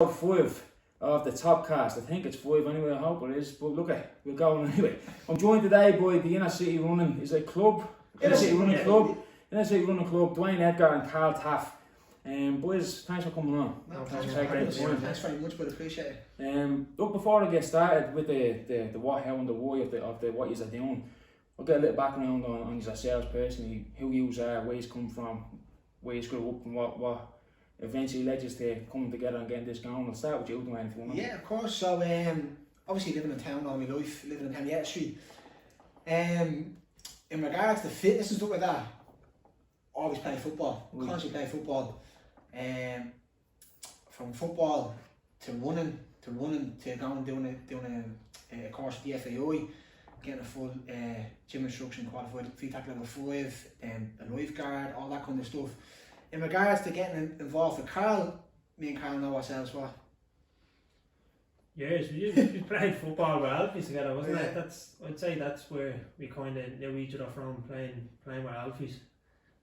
5 of the top cast. I think it's 5 anyway, I hope it is. But look at we're going anyway. I'm joined today by the Inner City Running. Is it a club? Inner City Running Club. Inner City Running Club. Dwayne, Edgar, and Karl Taaffe. Boys, thanks for coming on. No, thanks very much, but appreciate it. Look, before I get started with the what, how, and the why of the what you're doing, I'll get a little background on yourselves personally, who you are, where you come from, where you grew up, and what eventually led you to coming together and getting this going. I'll start with you, Dwayne, if you want. Yeah, of course. So, obviously living in town all my life, living in Henrietta Street. In regards to fitness and stuff like that, always play football, constantly play football. From football to running to going doing a course at the FAI, getting a full gym instruction, qualified free tackle level 5, a lifeguard, all that kind of stuff. In regards to getting involved with Karl, me and Karl know ourselves well. Yes, we played football with Alfies together, wasn't it? I'd say that's where we kind of knew each other from, playing with Alfies.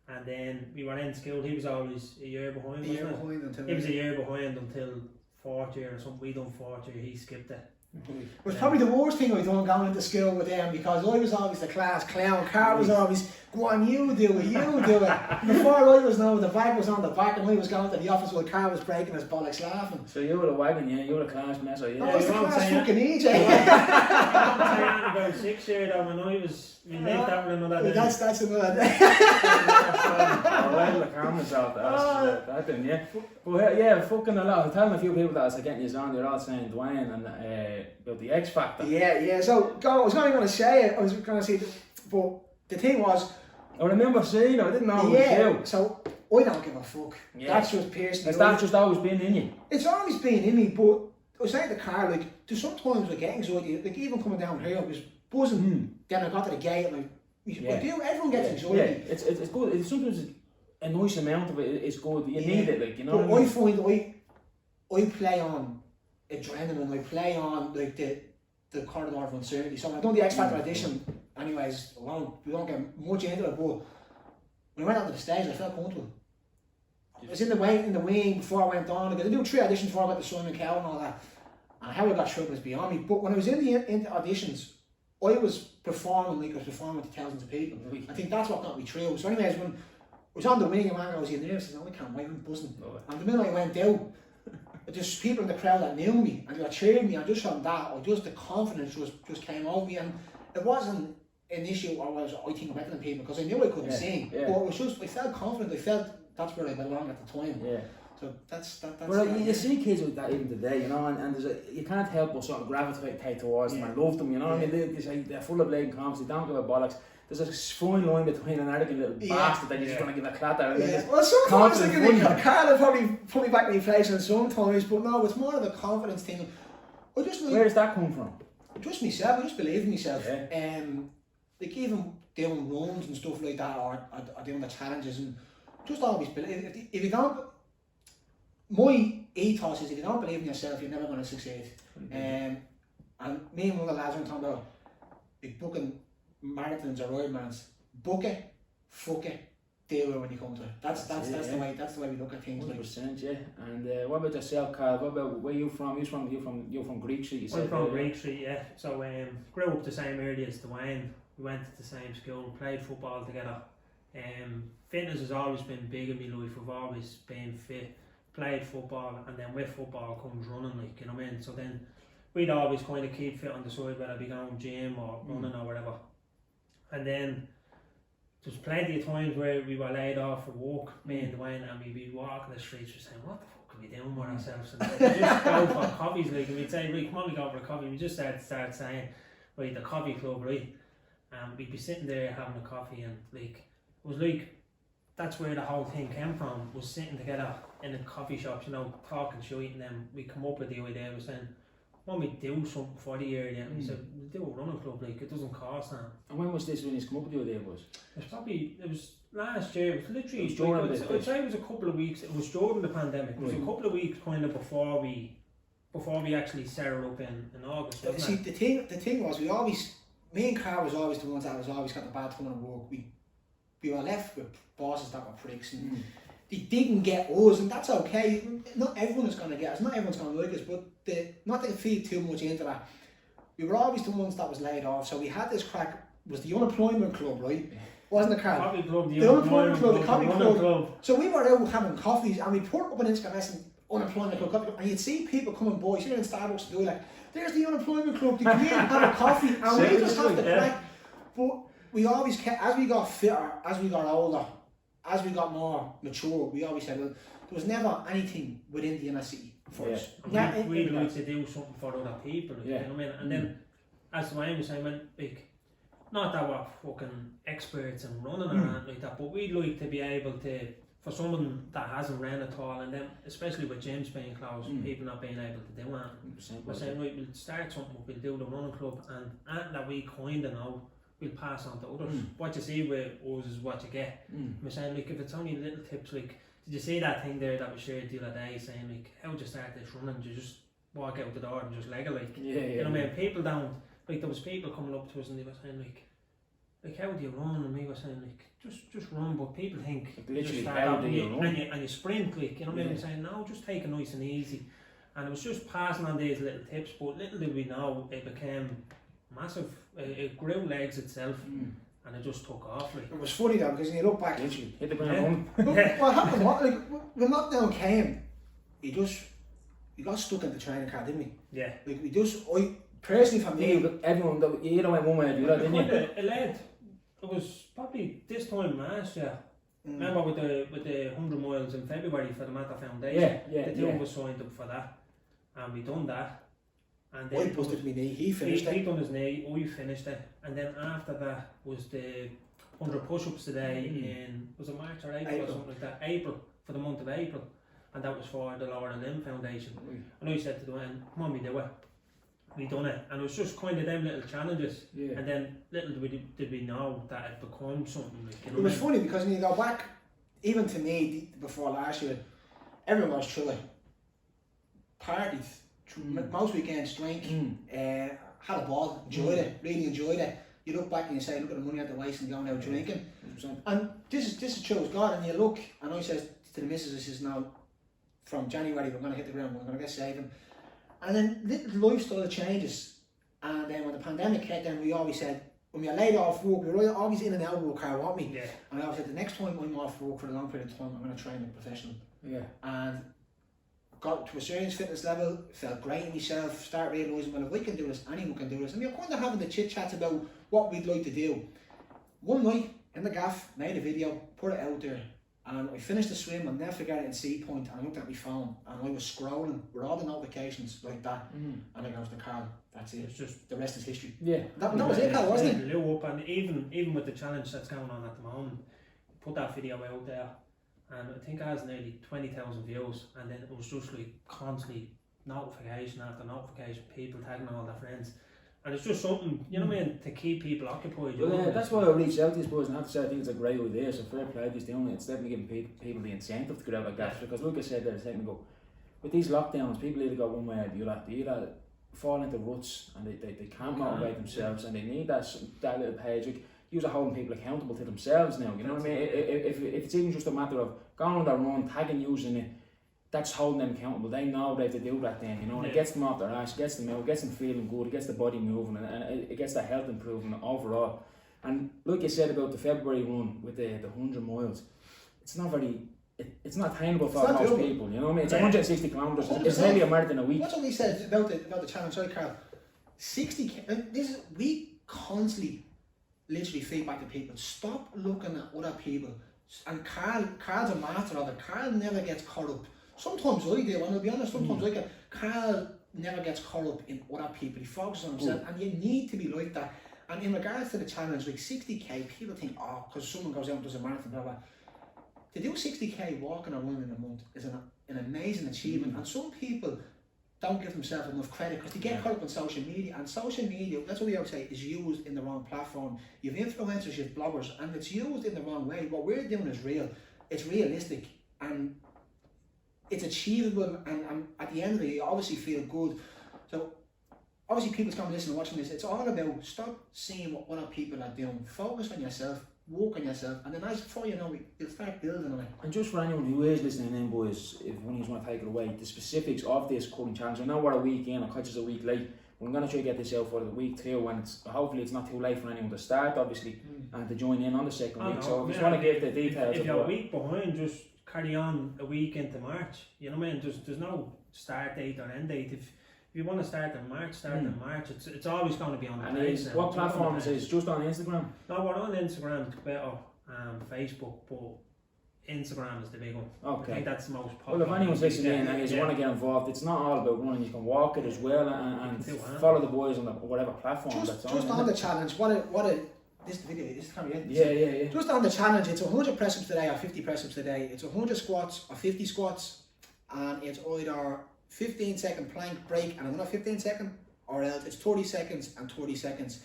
And then we were in school. He was always a year behind. He was a year behind until 4th year or something. We done 4th year. He skipped it. It was probably the worst thing I done going into school with them, because I was always the class clown. Karl was always, go on, you do it. Before I was know, the bag was on the back, and I was going to the office while Karl was breaking his bollocks laughing. So you were the wagon, yeah? You were the class messer, yeah? I was the class fucking EJ. I'm about 6 year though, when I was, we lived that with another day. That's another day. Well, the cameras out there, that then, yeah. But yeah, fucking a lot. I'm telling a few people that as I getting you on, they're all saying Dwayne and about the X Factor. Yeah. So, I was not even going to say it. I was going to say, but the thing was, I remember seeing it. I didn't know it was you. So I don't give a fuck. Yeah. That's just piercing. Has that just always been in you? It's always been in me, but I was saying to Karl, like, there's sometimes I get anxiety, like even coming down here, I was buzzing. Then I got to the gate, and everyone gets anxiety. Yeah, it's good. It's sometimes a nice amount of it is good. You need it, like, you know. But I find I play on adrenaline. I play on like the corridor of uncertainty. So when I done the X Factor audition, anyways, we don't get much into it, but when I went onto the stage, I felt comfortable. I was in the wing before I went on. I did 3 auditions before I got to Simon Cowell and all that. And how I got through it was beyond me. But when I was in the auditions, I was performing like I was performing to thousands of people. I think that's what got me through. So anyways, when I was on the wing and I was in there, I said, I can't wait, I'm buzzing. And the minute I went down, just people in the crowd that knew me and they were cheering me, and just from that, the confidence just came over me. And it wasn't an issue or was I think better than people, because I knew I couldn't sing. But it was just, I felt confident, I felt that's where I belonged at the time. Yeah. So that's well, you see kids like that even today, you know, and you can't help but sort of gravitate towards them and love them, you know what I mean? They're full of blatant confidence, they don't give a bollocks. There's a fine line between an arrogant little bastard that you're just going to give a clatter. And well, sometimes I think Karl will probably put me back in inflation sometimes, but no, it's more of the confidence thing. Where does that come from? Just myself, I just believe in myself. Yeah. Like even doing runs and stuff like that, or doing the challenges, and just always believe. If you don't, my ethos is, if you don't believe in yourself, you're never going to succeed. And me and one of the lads were talking about like booking marathons or Ironmans. Book it, fuck it, deal with it when you come to it. That's the way we look at things. 100%, yeah. And what about yourself, Karl? What about where you from? You're from Greek Street. I'm from Greek Street, yeah. So grew up the same area as Dwayne. We went to the same school, played football together. Fitness has always been big in my life. I've always been fit, played football, and then with football comes running, like, you know what I mean? So then we'd always kind of keep fit on the side, whether it be going gym or running or whatever. And then there's plenty of times where we were laid off for work, me and Dwayne, and we'd be walking the streets just saying, what the fuck are we doing with ourselves? And we'd just go for coffees, like, and we'd say, right, come on, we go for a coffee. We just start saying, right, the coffee club, right? And we'd be sitting there having a coffee, and like, it was like, that's where the whole thing came from, was sitting together in the coffee shops, you know, talking shit, and then we come up with the idea, we saying, why don't we do something for the area? And we said, we'll do a running club, like, it doesn't cost that. And when was this when you come up with the idea? It was last year, it was literally, I'd say it was a couple of weeks, it was during the pandemic, it was a couple of weeks kind of before we actually settled up in August. See, the thing was, me and Karl was always the ones that was always got the bad fun at work. We were left with bosses that were pricks, and they didn't get us, and that's okay. Not everyone is going to get us, not everyone's going to like us, but not to feed too much into that. We were always the ones that was laid off, so we had this crack. It was the unemployment club, right? Wasn't it, Karl? Coffee club, the unemployment club, the coffee club. club. So we were out having coffees, and we put up an Instagram unemployment club, coffee club, and you'd see people coming by, see in Starbucks do like, there's the unemployment club, they come in and have a coffee, and we just have the crack. But we always kept, as we got fitter, as we got older, as we got more mature, we always said, well, there was never anything within the inner city for us. We'd like to do something for other people, you know what I mean? And then, as Dwayne was saying, like, not that we're fucking experts in running or anything like that, but we'd like to be able to, for someone that hasn't ran at all, and then especially with gyms being closed, people not being able to do anything, we're saying, right, we'll start something, we'll do the running club, and that we kind of know, we'll pass on to others. What you see with us is what you get. We're saying, like, if it's only little tips, like, did you see that thing there that we shared the other day saying, like, how would you start this running? You just walk out the door and just leg it, like, you know what I mean? People don't, like, there was people coming up to us and they were saying, like how do you run? And we were saying, like, just run, but people think literally just start how out do you run? and you sprint, like, you know what I mean? Saying, no, just take it nice and easy. And it was just passing on these little tips, but little did we know it became massive. It grew legs itself, and it just took off. Like, it was funny though, because when you look back, literally hit the ground. what happened? Like, when lockdown came, we got stuck in the training car, didn't we? Yeah. Like, I personally, for me, Everyone, you know, went one way or the other, didn't you? It led. It was probably this time last year. Remember with the 100 miles in February for the Mata Foundation? The two of us signed up for that, and we done that. And then I busted my knee, he finished he done his knee, we finished it, and then after that was the 100 push-ups today in, was it March or April or something like that? April, for the month of April, and that was for the Laura and Limb Foundation. And I said to Dwayne, come on, we do it. We done it, and it was just kind of them little challenges, and then little did we know that it became something. Like, you know, it was funny because when you go back, even to me before last year, everyone was through it. Parties, most weekends drink, had a ball, enjoyed it, really enjoyed it. You look back and you say, look at the money at the waste and going out drinking. 100%. And this is shows God, and you look, and I says to the missus, I says, now from January we're going to hit the ground, we're going to get saving. And then little lifestyle changes, and then when the pandemic hit, then we always said, when we were laid off work, we were always in and out of work, Karl, weren't we? Yeah. And I always said, the next time I'm off work for a long period of time, I'm going to train a professional. Yeah. And got to a serious fitness level, felt great in myself, start realising, well, if we can do this, anyone can do this. And we were kind of having the chit chats about what we'd like to do. One night in the gaff, made a video, put it out there, and I finished the swim, I'll never forget it in Sea Point, and I looked at my phone and I was scrolling with all the notifications like that, and I goes to Karl, that's it, it's just the rest is history. Yeah. That was it, Karl, wasn't it? Blew up, and even with the challenge that's going on at the moment, put that video out there, and I think it has nearly 20,000 views, and then it was just like constantly notification after notification, people tagging all their friends, and it's just something, you know what I mean, to keep people occupied. Well, that's why I reached out to you, suppose, and I have to say I think it's a great idea, so fair play to he's doing it. It's definitely giving people the incentive to get out like that, because like I said there a second ago, with these lockdowns, people either go one way or the other. They either fall into ruts and they can't motivate themselves, and they need that little page. Like, you are holding people accountable to themselves now, you know what I mean? If it's even just a matter of going on their own, tagging, using it, that's holding them accountable. They know they have to do that then, you know, and it gets them off their ass, gets them out, gets them feeling good, it gets the body moving, and it gets their health improving overall. And like you said about the February run with the 100 miles, it's not very, it's not attainable for most people, you know what I mean? It's 160 kilometres, it's nearly a marathon a week. That's what we said about the challenge, sorry Karl. 60, we constantly literally feedback to people, stop looking at other people. And Karl's a master of it. Karl never gets caught up. Sometimes I do, and I'll be honest, sometimes I get. Karl never gets caught up in other people, he focuses on himself, and you need to be like that. And in regards to the challenge, like 60k, people think, oh, because someone goes out and does a marathon, blah blah. To do 60k walking or running in a month is an amazing achievement, and some people don't give themselves enough credit because they get caught up on social media, and social media, that's what we always say, is used in the wrong platform. You've influencers, you've bloggers, and it's used in the wrong way. What we're doing is real, it's realistic, and it's achievable, and at the end of it, you obviously feel good. So obviously people's going to listen and watching this, it's all about stop seeing what other people are doing, focus on yourself, work on yourself, and then as before you know it, you'll start building on it. And just for anyone who is listening in, boys, if one of you want to take it away, the specifics of this current challenge. I know we're a week in, I catch us a week late. We're going to try to get this out for the week 2, and hopefully it's not too late for anyone to start, obviously, and to join in on the second week. So I just want to give the details. If you're a week behind, just carry on a week into March. You know what I mean? There's no start date or end date. If you want to start in March, start in March. It's always going to be on the page. What platforms is just on Instagram? No, we're on Instagram, Twitter, Facebook, but Instagram is the big one. Okay. I think that's the most popular. Well, if anyone's listening in and you want to get involved, it's not all about running. You can walk it as well and follow the boys on whatever platform that's on. Just on the challenge, this video, this can be it. Yeah. Just on the challenge, it's 100 press ups a day or 50 press ups a day. It's 100 squats or 50 squats, and it's either 15-second plank break and another 15-second, or else it's 30 seconds and 30 seconds.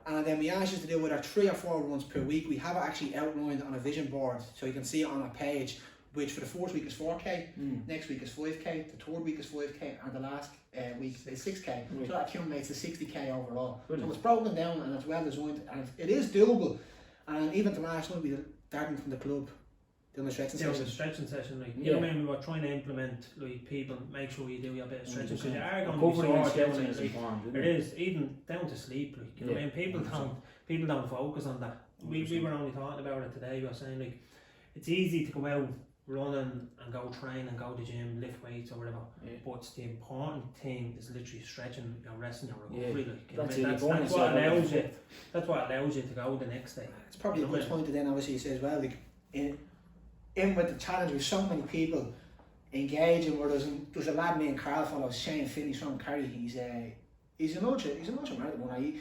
And then we ask you to do either 3 or 4 runs per week. We have it actually outlined on a vision board, so you can see it on a page, which for the first week is 4k, next week is 5k, the third week is 5k, and the last week is 6k. Right. So that accumulates to 60k overall. Brilliant. So it's broken down and it's well designed, and it is doable. And even the last one, we did starting from the club, doing the stretching session. The stretching session, like, you know what I mean? We were trying to implement, like, people, make sure you do your bit of stretching, because you are going to be sore down it. Like, it is, even down to sleep, like, you know what I mean? People don't focus on that. We were only talking about it today. We were saying, like, it's easy to go out running and go train and go to the gym, lift weights or whatever, but the important thing is literally stretching, your resting, your recovery. Like, you know, that's what allows you. That's what allows you to go the next day. It's probably a good point to then obviously say as well, like, in with the challenge with so many people engaging, where there's a lad named Karl follows, Shane Finney from Kerry. He's an ultra marathon.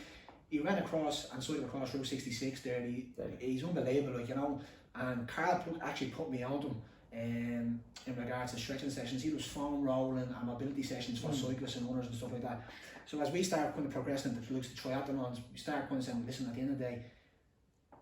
He ran across and cycled across Route 66 there. He's unbelievable, like, you know. And Karl actually put me on to him in regards to stretching sessions. He was foam rolling and mobility sessions for cyclists and runners and stuff like that. So as we start kind of progressing into the triathlons, we start kind of saying, listen, at the end of the day,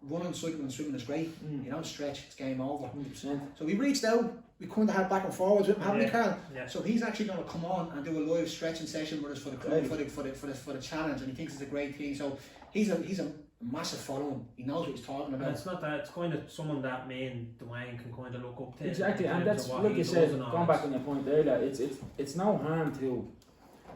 running, cycling and swimming is great. You don't stretch, it's game over. 100%. So we reached out, we kind of had back and forwards with him, haven't we, Karl? Yeah. So he's actually going to come on and do a live stretching session with us for the club, for the challenge, and he thinks it's a great thing. So he's a massive following. He knows what he's talking about. And it's not that, it's kind of someone that me and Dwayne can kind of look up to. Exactly, and that's like you said, going back on your point earlier, it's no harm to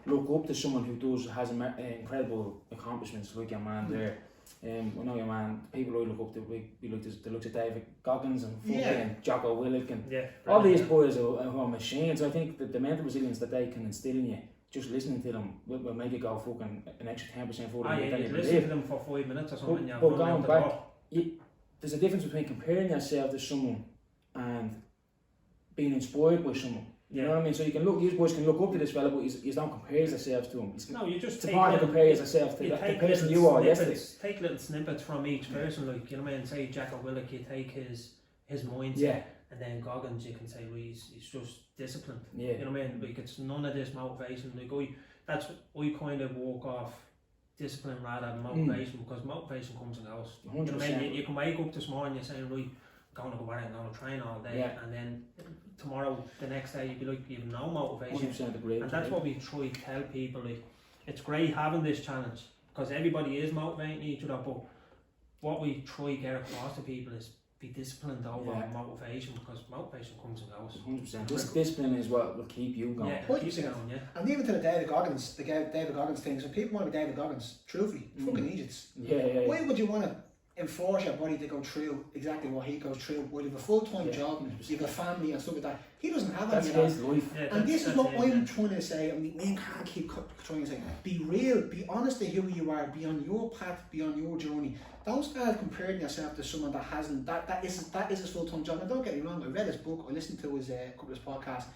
look up to someone who has incredible accomplishments like your man there. We know your man, people I look up to, we look at David Goggins and and Jocko Willock and all these boys who are machines. I think that the mental resilience that they can instill in you, just listening to them will make you go fucking an extra 10% further. You listen to them for 5 minutes or something. But going back, there's a difference between comparing yourself to someone and being inspired by someone. You know what I mean? So you boys can look up to this fella, but you don't compare yourselves to him. You just it's part of compare yourself to the person you are yesterday. Take little snippets from each person, like, you know what I mean? Say Jacko Willock, you take his mindset, and then Goggins, you can say, well, he's just disciplined. You know what I mean? Like, it's none of this motivation. Like, I kind of walk off discipline rather than motivation, because motivation comes and goes. 100%. You know what I mean? You can wake up this morning, you're saying, right, I'm going to go out and I'm going to train all day, and then tomorrow, the next day, you'd be like, you have no motivation. 100% agree. And that's what we try to tell people. Like, it's great having this challenge, because everybody is motivating each other, but what we try to get across to people is be disciplined over motivation, because motivation comes and goes. 100%. This discipline is what will keep you going. Keep you going, And even to the David Goggins thing, so people want to be David Goggins, truthfully, fucking idiots. Why would you want to enforce your body to go through exactly what he goes through? Well, you have a full-time job, you have a family and stuff like that. He doesn't have any of that. His life. And this is what I'm trying to say. I mean, me and Karl keep trying to say, be real, be honest to who you are, be on your path, be on your journey. Don't start comparing yourself to someone that hasn't, that is his full-time job. And don't get me wrong, I read his book, I listened to his couple of his podcasts.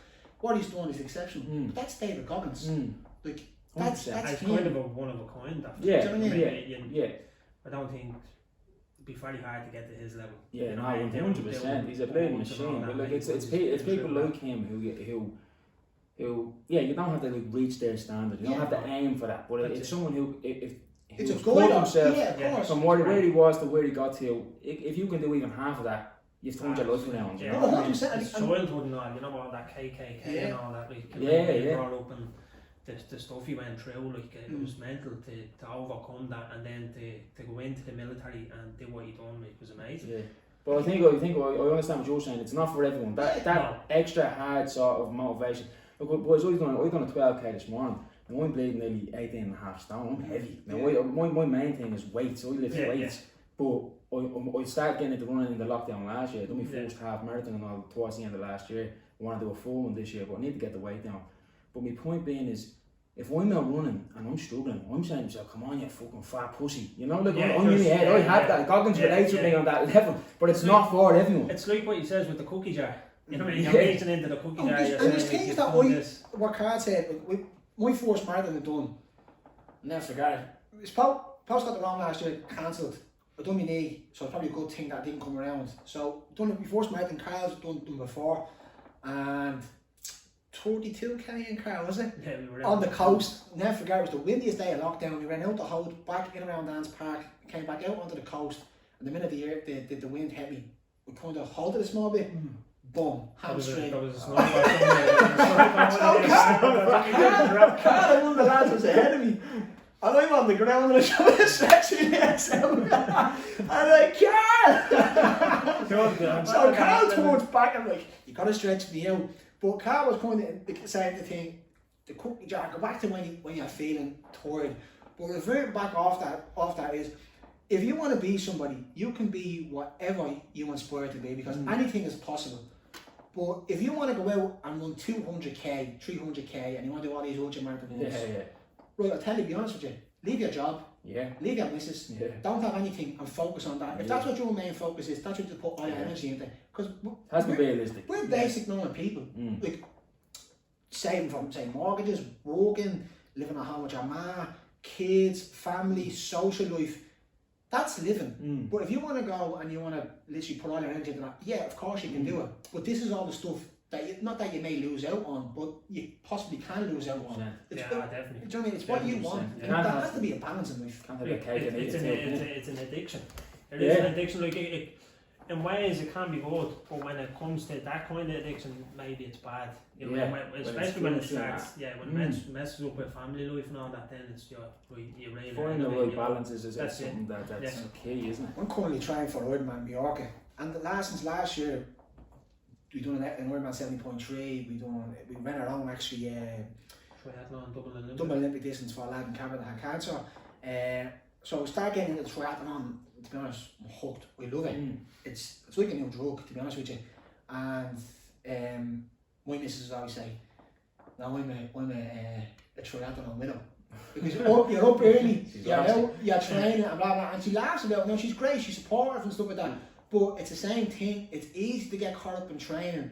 What he's done is exceptional. But that's David Goggins. Like, that's kind of one of a kind. I don't think it'd be very hard to get to his level. Yeah, no, 100%. He's a bleeding machine. But like, it's people like him who you don't have to like reach their standard. You don't have to aim for that. But it's someone who it's a put himself from where he was to where he got to. If you can do even half of that, you've turned your life around. Yeah, 100%. Childhood and all, you know, all that KKK and all that. Like, brought up and the stuff he went through, like it was mental to overcome that, and then to go into the military and do what he done, like, was amazing. Yeah. But I think I understand what you're saying. It's not for everyone. That extra hard sort of motivation. Look, boys, I done a 12k this morning, and I'm bleeding nearly 18.5 stone. I'm heavy. Now, my main thing is weights. I lift weights. But I started getting into running in the lockdown last year. I done my first half marathon and all towards the end of last year. I want to do a full one this year, but I need to get the weight down. But my point being is, if I'm out running and I'm struggling, I'm saying to myself, come on, you fucking fat pussy. You know, like, I'm in my head, I have that. Goggins relates with me on that level, but it's not for everyone. It's like what he says with the cookie jar. You know, you're reaching into the cookie jar. And there's things that what Karl said, my first marathon I done, never forget it. It's Post got the wrong last year, cancelled. I done my knee, so it's probably a good thing that I didn't come around. So done my first marathon, Karl's done before, and 32k in Karl, was it? Yeah, we were on the coast. Never forget, it was the windiest day of lockdown. We ran out the Holt, back in around Dance Park, came back out onto the coast, and the minute the wind hit me, we kind of halted a small bit. Boom, hamstring. That was a snowball. Karl, one of the lads was ahead of me. And I'm on the ground and I'm trying to stretch my legs out. And I'm like, Karl! So Karl turns back and I'm like, you gotta stretch me out. But Karl was kind of saying the thing, the cookie jar, go back to when you're feeling tired. But reverting back off that is, if you want to be somebody, you can be whatever you aspire to be, because anything is possible. But if you want to go out and run 200k, 300k, and you want to do all these ultra marathons, right, I'll tell you, be honest with you, leave your job, leave your missus, don't have anything and focus on that. If that's what your main focus is, that's what you put all your energy into. Because has to be realistic. We're basic normal people. Like, saving from, say, mortgages, working, living at home with your ma, kids, family, social life. That's living. But if you want to go and you want to literally put all your energy into that, yeah, of course you can do it. But this is all the stuff that not that you may lose out on, but you possibly can lose out on. Definitely. Do you know what I mean? It's what you want. There has to be a balance in life. It's an addiction. It is an addiction. Like in ways it can be good, but when it comes to that kind of addiction, maybe it's bad. You know, especially when it starts. When it messes up with family life and all that, then it's you really finding the right balance is something that's key, isn't it? I'm currently trying for Ironman Mallorca, and since last year we done an Ironman 70.3. We ran our own actually triathlon, double Olympic distance for a lad in Canada that had cancer. So we start getting into triathlon. To be honest, I'm hooked. I love it. It's like a new drug, to be honest with you. And my missus always say, "Now I'm a triathlon widow." Because you're up early, you're training and blah blah, and she laughs about it. No, she's great, she's supportive and stuff like that. But it's the same thing. It's easy to get caught up in training,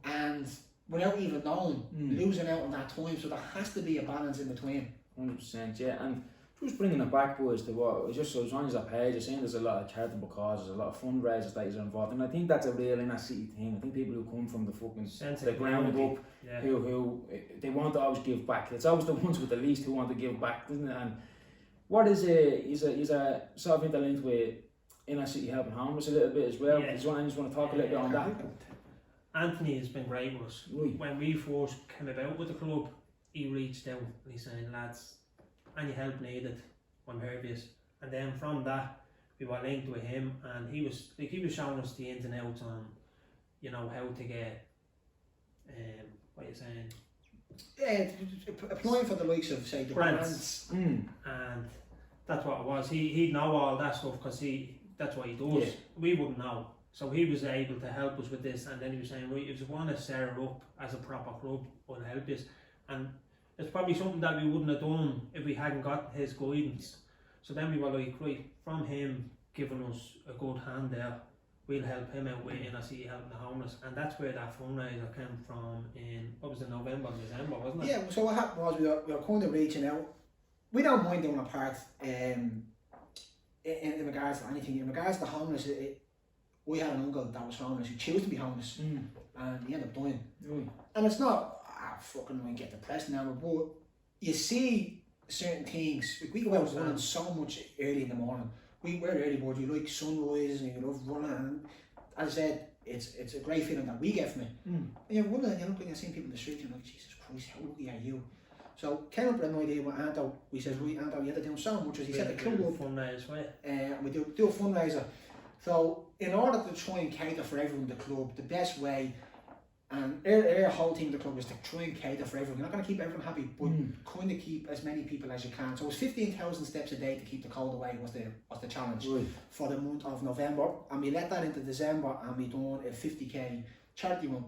and without even knowing, losing out on that time. So there has to be a balance in between. 100%, yeah. And just bringing it back, boys, to what as long as that page, you're saying there's a lot of charitable causes, a lot of fundraisers that are involved, and I think that's a real inner city thing. I think people who come from the fucking the ground up, who they want to always give back. It's always the ones with the least who want to give back, isn't it? And what is a sort of interlinked with inner city helping homeless a little bit as well. I just want to talk a little bit on that. Anthony has been great with us. Right. When we first came about with the club, he reached out and he's saying, lads, any help needed, I'm here for you. And then from that, we were linked with him, and he was showing us the ins and outs on, how to get, what you're saying? Yeah, applying for the likes of, say, the grants. And that's what it was. He'd know all that stuff because that's what he does. Yeah. We wouldn't know. So he was able to help us with this, and then he was saying, right, if you want to set it up as a proper club, I'll help you. And it's probably something that we wouldn't have done if we hadn't got his guidance. So then we were like, right, from him giving us a good hand there, we'll help him out with inner city helping the homeless. And that's where that fundraiser came from in, what was it, November, December, wasn't it? Yeah, so what happened was we were kind of reaching out. We don't mind doing a part in regards to anything. In regards to the homeless, we had an uncle that was homeless, who chose to be homeless, and he ended up dying. And it's not, fucking I get depressed now, but you see certain things. We go out running so much early in the morning. We're early birds, we like sunrise and we love running, and as I said, it's a great feeling that we get from it. And you're running and you're looking and seeing people in the street and you're like, Jesus Christ, how lucky are you? So came up with an idea with Anto. We said, right, Anto, you had to do so much, as he said, the club up, fundraise, right? and we do a fundraiser. So in order to try and cater for everyone in the club, the best way, and our whole thing in the club is to try and cater for everyone. We're not going to keep everyone happy, but kind of keep as many people as you can. So it was 15,000 steps a day to keep the cold away was the challenge for the month of November, and we let that into December, and we done a 50k charity run.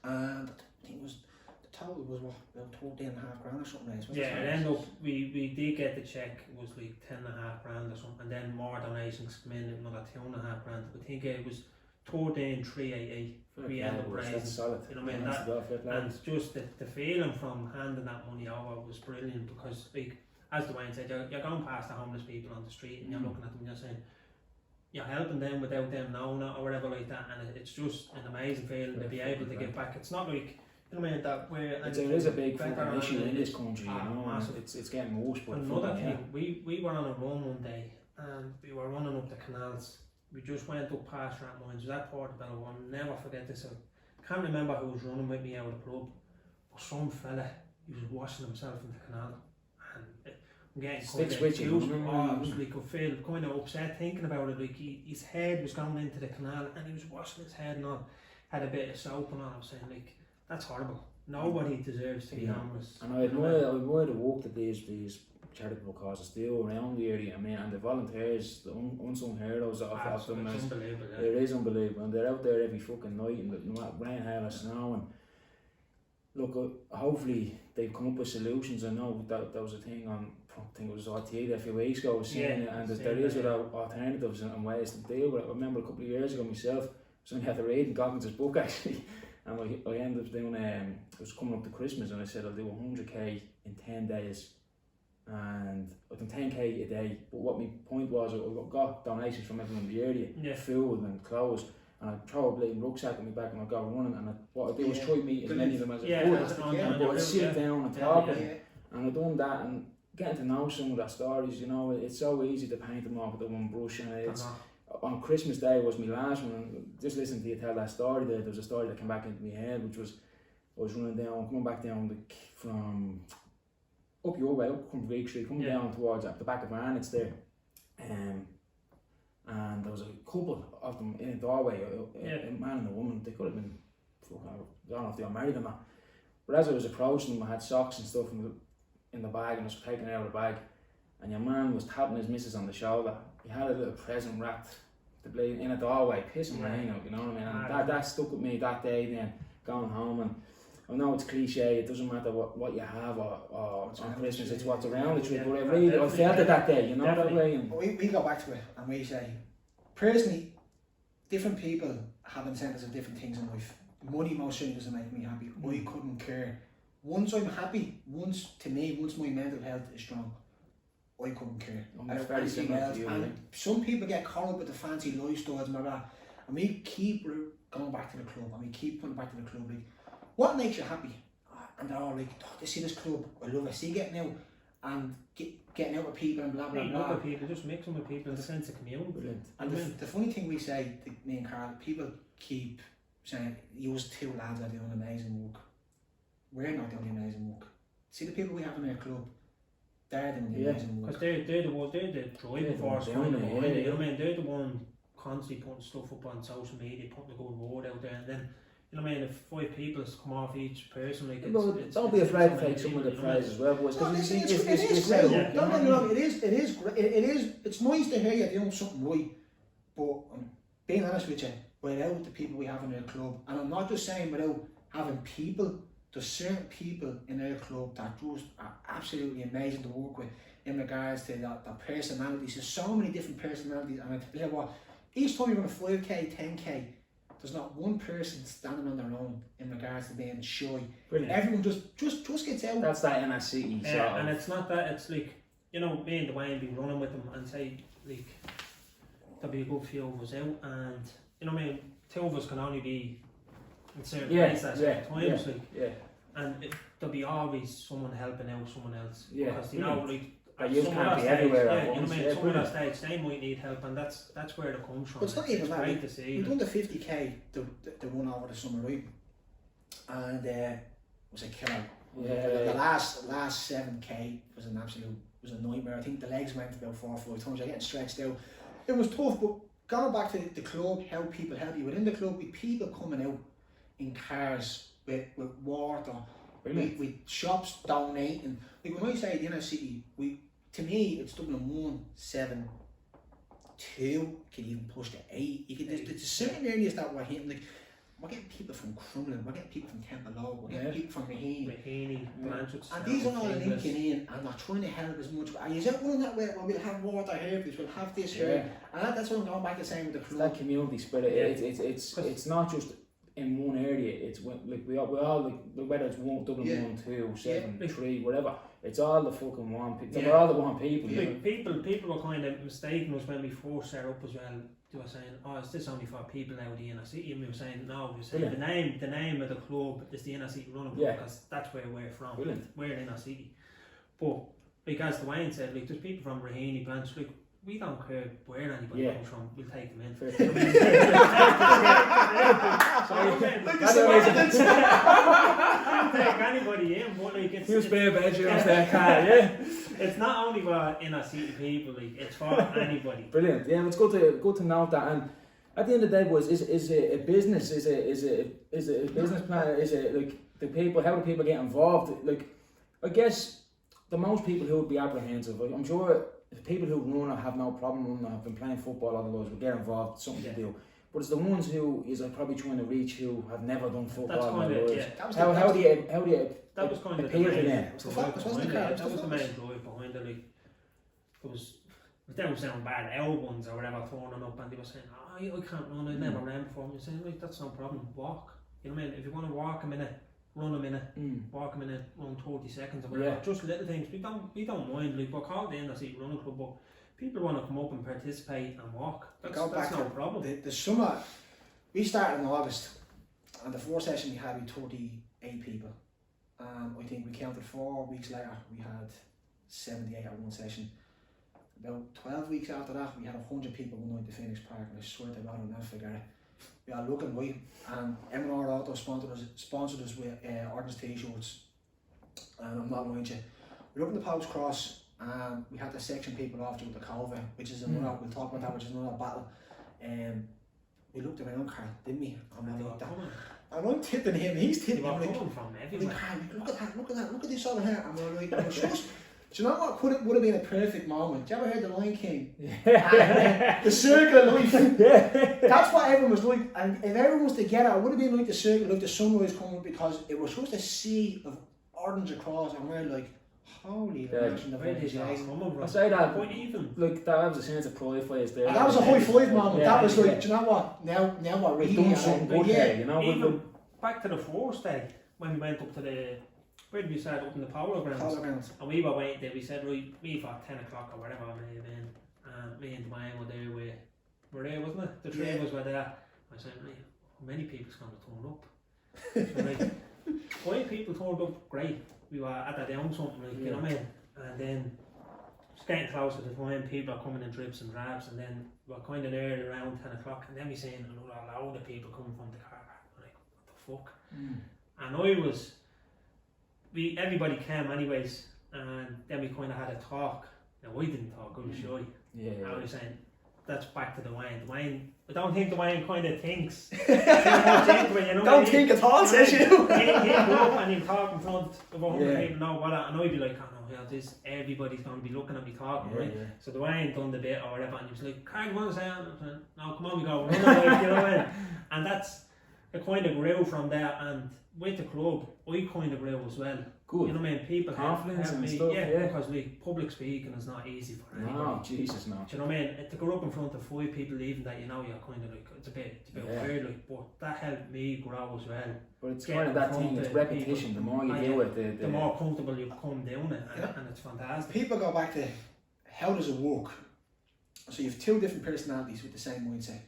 And I think it was the total was what, about 14.5 grand or something. Yeah, it ended up we did get the check. It was like 10.5 grand or something, and then more donations come in, another 2.5 grand. I think it was 14,388. We ended up raising. That's solid. You know what I mean? And just the feeling from handing that money over was brilliant, because, like, as Dwayne said, you're going past the homeless people on the street and you're looking at them and you're saying, you're helping them without them knowing it or whatever like that, and it's just an amazing feeling to be able to give back. It's not like, you know what I mean, that we're... There is a big fucking issue in this country, you know, massive. It's getting worse. But another thing, we were on a run one day and we were running up the canals. We just went up past Rathmines. It was at Portobello. I'll never forget this. I can't remember who was running with me out of the club, but some fella, he was washing himself in the canal, and I'm getting sticks with you. I was like, I feel kind of upset thinking about it. Like his head was going into the canal, and he was washing his head and all, had a bit of soap and all. I was saying, like, that's horrible. Nobody deserves to be homeless. And I admire the work that these charitable causes do around the area. I mean, and the volunteers, the unsung heroes of them, it is unbelievable, and they're out there every fucking night, and no matter rain, hail or snow. And look, hopefully they've come up with solutions. I know that was a thing on, I think it was RTA there a few weeks ago, I was seeing it, and there is alternatives and ways to deal with it. I remember a couple of years ago myself, I was only had to read Goggins' book actually, and I ended up doing, it was coming up to Christmas, and I said I'll do 100k in 10 days. And I've done 10k a day, but what my point was, I got donations from everyone in the area, food and clothes, and I'd throw a bleeding rucksack on my back and I'd go running, and what I'd do was try to meet as many of them as I could, but I'd sit down and talk, and I'd done that, and getting to know some of their stories, you know, it's so easy to paint them off with the one brush, and it's, on Christmas Day was my last one, and just listening to you tell that story there was a story that came back into my head, which was, I was coming back down from up your way, up from Greek Street, coming down towards the back of Arnott's there, and there was a couple of them in a doorway, a man and a woman. They could have been, I don't know if they were married or not, but as I was approaching them, I had socks and stuff in the bag, and I was taking it out of the bag, and your man was tapping his missus on the shoulder. He had a little present wrapped in a doorway, pissing rain out, you know what I mean, and that stuck with me that day then, going home. And I know it's cliche, it doesn't matter what you have or on Christmas, it's what's around the tree, but I felt it that day, you know, that way. And we go back to it and we say, personally, different people have incentives of different things in life. Money most certainly doesn't make me happy. I couldn't care. Once I'm happy, once my mental health is strong, I couldn't care. And some people get caught up with the fancy lifestyles and all that, and we keep going back to the club, and we keep putting back to the club, like, what makes you happy? And they're all like, oh, they see this club, I love it. See getting out and getting out with people and blah blah blah. With people, just mixing with people, the sense of community. Brilliant. And the funny thing we say, me and Karl, people keep saying, you two lads are doing amazing work. We're not doing amazing work. See the people we have in our club, they're doing the amazing work. Because they're the driving force behind it, you know what I mean? They're the one constantly putting stuff up on social media, putting a good word out there, and then, you know what I mean, if 5 people come off each person, like, don't be afraid to take some of the praise as well, boys. It is great. Don't get me wrong, it is great. It's nice to hear you're doing something right, but being honest with you, without the people we have in our club, and I'm not just saying without having people, there's certain people in our club that just are absolutely amazing to work with in regards to their personalities. There's so many different personalities, and I tell you what, each time you run a 5k, 10k, there's not one person standing on their own in regards to being shy. Brilliant. Everyone just gets out. That's that NSCE. And it's not that, it's like, you know, me and Dwayne be running with them and say, like, there'll be a good few of us out, and, you know what I mean, 2 of us can only be in certain places at certain times, and there'll be always someone helping out someone else. Because, you know, like, you can't be everywhere at once. You know, some of that stage, they might need help, and that's where it comes from. But it's not even that. Great to see. We've done the 50k, the one over the summer, right? And it was a killer. The last 7k was a nightmare. I think the legs went about 4 or 5 times. You're getting stretched out. It was tough, but going back to the club, how people help you within the club, with people coming out in cars with water, with shops donating. Like when I say the inner city, to me it's Dublin 1, 7, 2, can even push to 8. There's certain areas that we're hitting. Like, we're getting people from Crumlin, we're getting people from Templeogue, we're getting people from Raheny, and these are all linking in and they're trying to help as much. Are you out running that way? Well, we'll have water here, we'll have this here, and that's what I'm going back to saying with the club. It's that community spirit. It's not just in one area. It's like we all like, whether it's Dublin 1, 2, 7, 3, whatever. It's all the fucking one people. We're all the one people. Like, people were kind of mistaken was when we first set up as well. They were saying, "Oh, is this only for people out of the inner city?" And we were saying, "No, we were saying the name of the club is the Inner City Running Club because that's where we're from. Brilliant. We're inner city." But like as Dwayne said, like there's people from Raheny, Blanche, like we don't care where anybody comes from, we'll take them in. Take anybody in, but like it's spare bedrooms there, Karl, it's not only for inner city people, like it's for anybody. Brilliant. Yeah, it's good to note that. And at the end of the day, boys, is it a business? Is it a business plan? Is it like the people? How do people get involved? Like, I guess the most people who would be apprehensive, I'm sure the people who run or have no problem running, have been playing football all the lives, will get involved, something to do. But it's the ones who is probably trying to reach who have never done football in their lives. How do you that was kind of appeal to them? That was the main drive behind it. Like, it was, they were sounding bad, our ones or whatever, throwing up, and they were saying, "Oh, I can't run, I never ran before." And you're saying, "Right, that's no problem, walk." You know what I mean? If you want to walk a minute, run a minute, walk a minute, run 30 seconds or whatever, just little things. We don't mind. Like, we're called the Inner City Running Club, but people want to come up and participate and walk. That's no problem. The summer, we started in August, and the first session we had 38 people. I think we counted 4 weeks later, we had 78 at one session. About 12 weeks after that, we had 100 people one night to Phoenix Park, and I swear to God, I'll never forget it. We are looking right, and M&R Auto sponsored us with Ordnance t-shirts, and I'm not lying to you. We looked in the Post Cross, and we had to section people off with the COVID, which is another, we'll talk about that, which is another battle. We looked around, Karl, didn't we? And I'm tipping him, he's tipping him. Look at this over here. And we're like, do you know what would have been a perfect moment? Do you ever heard the Lion King? The circle of life. That's what everyone was like. And if everyone was together, it would have been like the circle, like the sunrise coming, because it was just a sea of orange across, and we're like, holy imagine the village. I say that, but even like that was a sense of pride for us there. And that was a high five moment. That was like, do you know what? Now we're really doing something good there, you know. Even back to the first day when we went up to where did we start? Up in the polo grounds. And we were waiting there. We said, right, we thought 10 o'clock or whatever it may have been. And me and Dwayne were there wasn't it? The three of us were there. I said, right, how many people's going to turn up? So, like, 5 people turned up, great. We were at that down something, like, you know what I mean? And then it's getting closer to the time, people are coming in drips and drabs, and then we're kind of there around 10 o'clock, and then we seen another load of people coming from the car. We're like, what the fuck? And everybody came anyways, and then we kind of had a talk. Now, I didn't talk, I was shy. And I was saying, that's back to Dwayne. I don't think Dwayne kind of thinks too much into it, you know. Don't think at all, says you. He'll go up and he'll talk in front of 100 people, and I'd be like, oh no, everybody's going to be looking at me talking, right? Yeah. So Dwayne done the bit or whatever, and he was like, Karl, you want to say anything? No, come on, we go, run away, you know what I mean? And that's, it kind of grew from there, and with the club, I kind of grew as well. Good. You know what I mean? People confidence have and me, stuff, because like public speaking is not easy for anybody. No, Jesus, no. Do you know what I mean? To go up in front of 5 people, even that you know, you're kind of like, it's a bit weird, like, but that helped me grow as well. But it's kind of that thing, it's repetition. The more you do it, the more comfortable you come doing it, and it's fantastic. People go back to, how does it work? So you have 2 different personalities with the same mindset.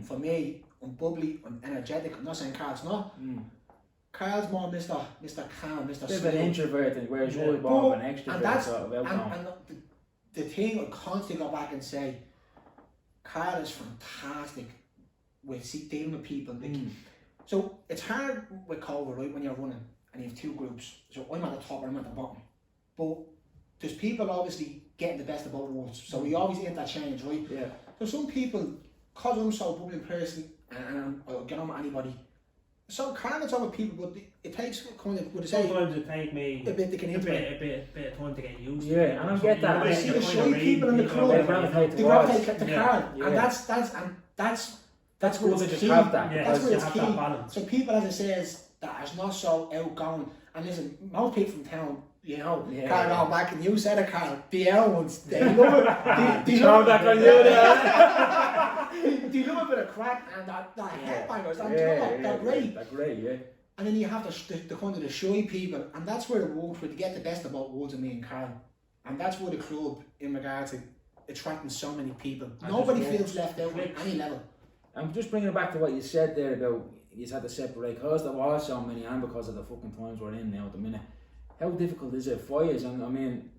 For me, I'm bubbly, I'm energetic. I'm not saying Karl's not. Karl's more Mr. Calm, Mr. Bit of an introvert, whereas you're more of an extrovert sort of outcome. And the thing I constantly go back and say, Karl is fantastic with dealing with people. Like, so it's hard with COVID, right, when you're running, and you have two groups. So I'm at the top and I'm at the bottom. But there's people obviously getting the best of both worlds. So we always interchange, right? Yeah. So some people, because I'm so bubbling person and I'll get on with anybody, so Karl gets on with people, but it takes kind of, would I say, sometimes it take me a bit to get into it. a bit of time to get used to. Yeah, it. and I get that. I see the shy people in the club, They gravitate they towards. gravitate to Karl, and that's where good it's that key. you have that. Yeah, That's where you it's have key. that balance. So people, as it says, that is not so outgoing. And listen, most people from town, you know, Yeah. Karl going back, and you said it, Karl, the L ones, they love it. They Show love that it. on you. They love a bit of crack and that headbangers. And you know what, they're great. They're great, yeah. And then you have the kind of the shy people, and that's where it works, where they get the best of both worlds of me and Karl. And that's where the club, in regards to attracting so many people, And nobody just feels left out at any level. I'm just bringing it back to what you said there about you had to separate because there was so many and because of the fucking times we're in now at the minute. How difficult is it for you? And I mean,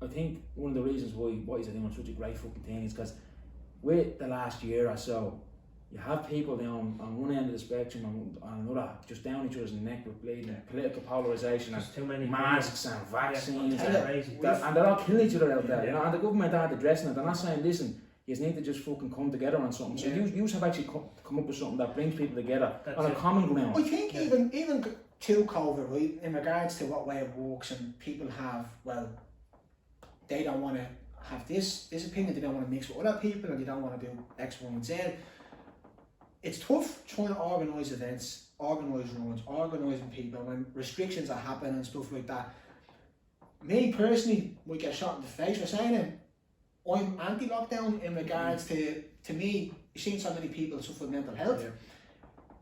I think one of the reasons why what he's doing such a great fucking thing is because with the last year or so, you have people down on one end of the spectrum and on another, just down each other's neck with bleeding, political polarisation and There's too many masks and vaccines Yeah, and- crazy. and they're all killing each other out there, Yeah. you know, and the government aren't addressing it. They're not saying, listen, you need to just fucking come together on something. So Yeah. you have actually come up with something that brings people together That's on a it. common ground. I think even to COVID, right, in regards to what way it works, and people have, well, they don't want to have this opinion, they don't want to mix with other people, and they don't want to do X, Y, and Z. It's tough trying to organise events, organise runs, organising people when restrictions are happening and stuff like that. Me personally might get shot in the face for saying it. I'm anti-lockdown in regards to me, you've seen so many people suffer with mental health. Yeah.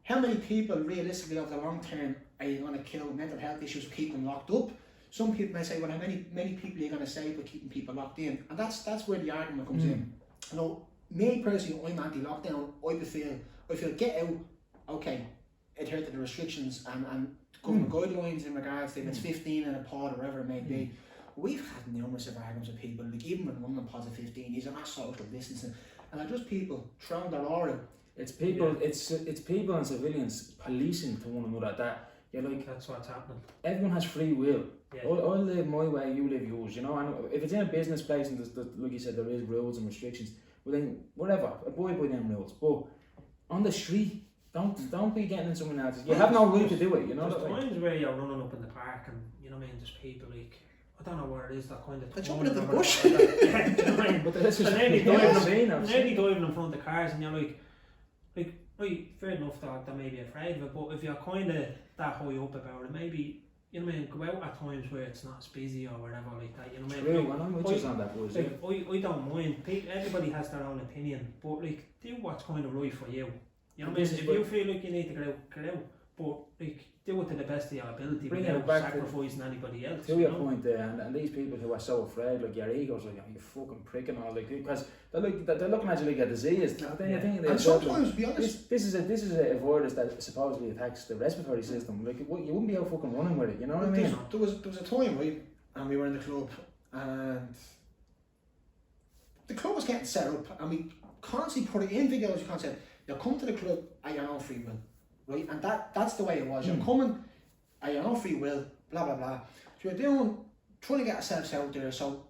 How many people realistically over the long term are you going to kill mental health issues, keep them locked up? Some people may say, well, how many people are you going to save by keeping people locked in? And that's where the argument comes in. You know, me personally, I'm anti-lockdown. I feel get out, okay, adhere to the restrictions and government guidelines in regards to if it's 15 in a pod or whatever it may be. We've had numerous of arguments with people, like even when one of them pods of 15, these are not social distancing, and they're just people throwing their aura. It's people, it's people and civilians policing to one another. That you're like, That's what's happening. everyone has free will. Yeah. I'll live my way, you live yours. You know, and if it's in a business place and there's, like you said, there is rules and restrictions, well then whatever, abide by them rules. But on the street, don't be getting in someone else's. You have no right to do it. You know. There's that way. times where you're running up in the park and you know what I mean. There's people like I don't know where it is that kind of. They're jumping in the turn bush. over like that. Yeah, do you know what I mean? But this is So nearly I've nearly diving in front of the cars and you're like, right, fair enough that they may be afraid of it, but if you're kind of that high up about it, maybe, you know what I mean, go out at times where it's not as busy or whatever like that, you know what I mean? True, and I'm with you on that, boys. Like, I don't mind, everybody has their own opinion, but like, do what's kind of right for you. You know what I mean? If you feel like you need to get out, but like, do it to the best of your ability Bring without it back sacrificing anybody else. To your point there, and these people who are so afraid, like your egos, like you fucking prick and all, like because they're looking at you like a disease. I think And sometimes, to be honest, this is a virus that supposedly attacks the respiratory system. Like you wouldn't be out fucking running with it. You know what I mean? there was a time, right, and we were in the club, and the club was getting set up, and we constantly put it in videos. You can't say you're coming to the club at your own free will. Right, and that's the way it was. You're coming at your own free will, blah blah blah. So you're trying to get ourselves out there. So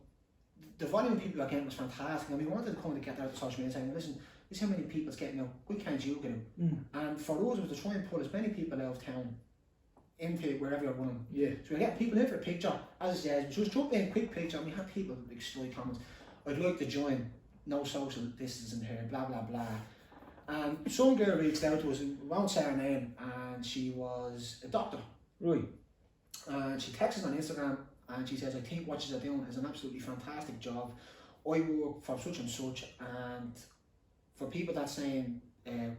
the volume of people that came was fantastic, and we wanted to come to get out to social media saying, listen, this is how many people's getting out. Why can't you get out? And for us, it was to try and pull as many people out of town into wherever you're running. Yeah. So we get people in for a picture. As I said, we just jump in, quick picture, and we had people with big story comments. I'd like to join. No social distancing here. Blah blah blah. And some girl reached out to us, we won't say her name, and she was a doctor. Right. And she texted us on Instagram and she says, I think what she's doing is an absolutely fantastic job. I work for such and such, and for people that saying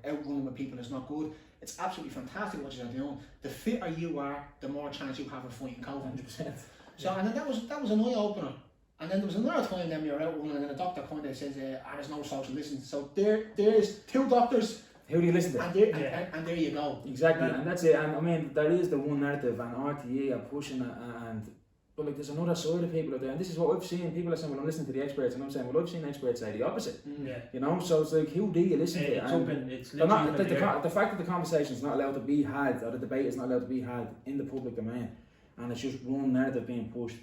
outrunning with people is not good, it's absolutely fantastic what she's doing. The fitter you are, the more chance you have of fighting COVID. 100%. So, and then that was an eye opener. And then there was another time then we were out running and a doctor kind of says, there's no social distance. So there's two doctors. Who do you listen to? And there you go. Exactly, and that's it. And I mean, there is the one narrative, and RTE are pushing it, and But like, there's another side of people out there, and this is what I've seen. People are saying, well, I'm listening to the experts, and I'm saying, well, I've seen experts say the opposite. Yeah. You know, so it's like, who do you listen to? It's And open. It's they're not, literally the fact that the conversation is not allowed to be had, or the debate is not allowed to be had in the public domain, and it's just one narrative being pushed,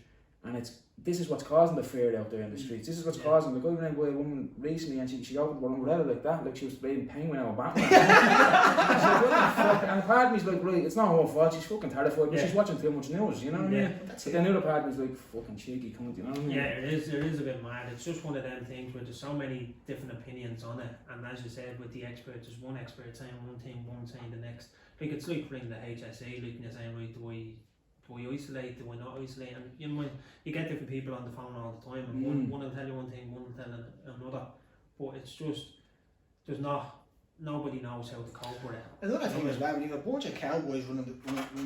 and this is what's causing the fear out there in the streets. This is what's causing. Like, I ran by a woman recently, and she opened her umbrella like that, like she was playing Penguin or Batman. She's like, what the fuck? And part of me's like, right, it's not her fault. She's fucking terrified, but she's watching too much news. You know what I mean? But then the other part of me's like, fucking cheeky cunt. You know what I mean? Yeah, it is a bit mad. It's just one of them things where there's so many different opinions on it, and as you said, with the experts, there's one expert saying one thing, one saying the next. Like, it's like bringing the HSE, like you're saying, right, do we isolate, do we not isolate? And you know, you get different people on the phone all the time, and one will tell you one thing, one will tell another, but it's just, nobody knows how to cope with it. Another thing as well, when you have a bunch of cowboys running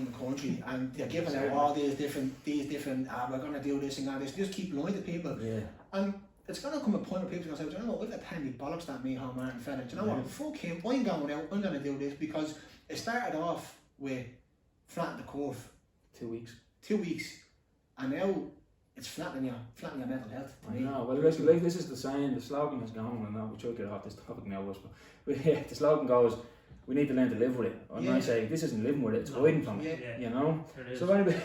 the country, and they're giving out all these different we're going to do this and that, they just keep lying to people. Yeah. And it's going to come a point where people are going to say, you know what, if they're paying me bollocks that me, home Martin fella, do you know what, fuck him, I'm going out, I'm going to do this, because it started off with flatten the curve. 2 weeks. 2 weeks, and now it's flattening your mental health. I know. Well, like this is the saying. The slogan has gone, and we try to get off this topic now, but yeah, the slogan goes, "We need to learn to live with it." And I say, "This isn't living with it; it's hiding from it." You know. So anyway,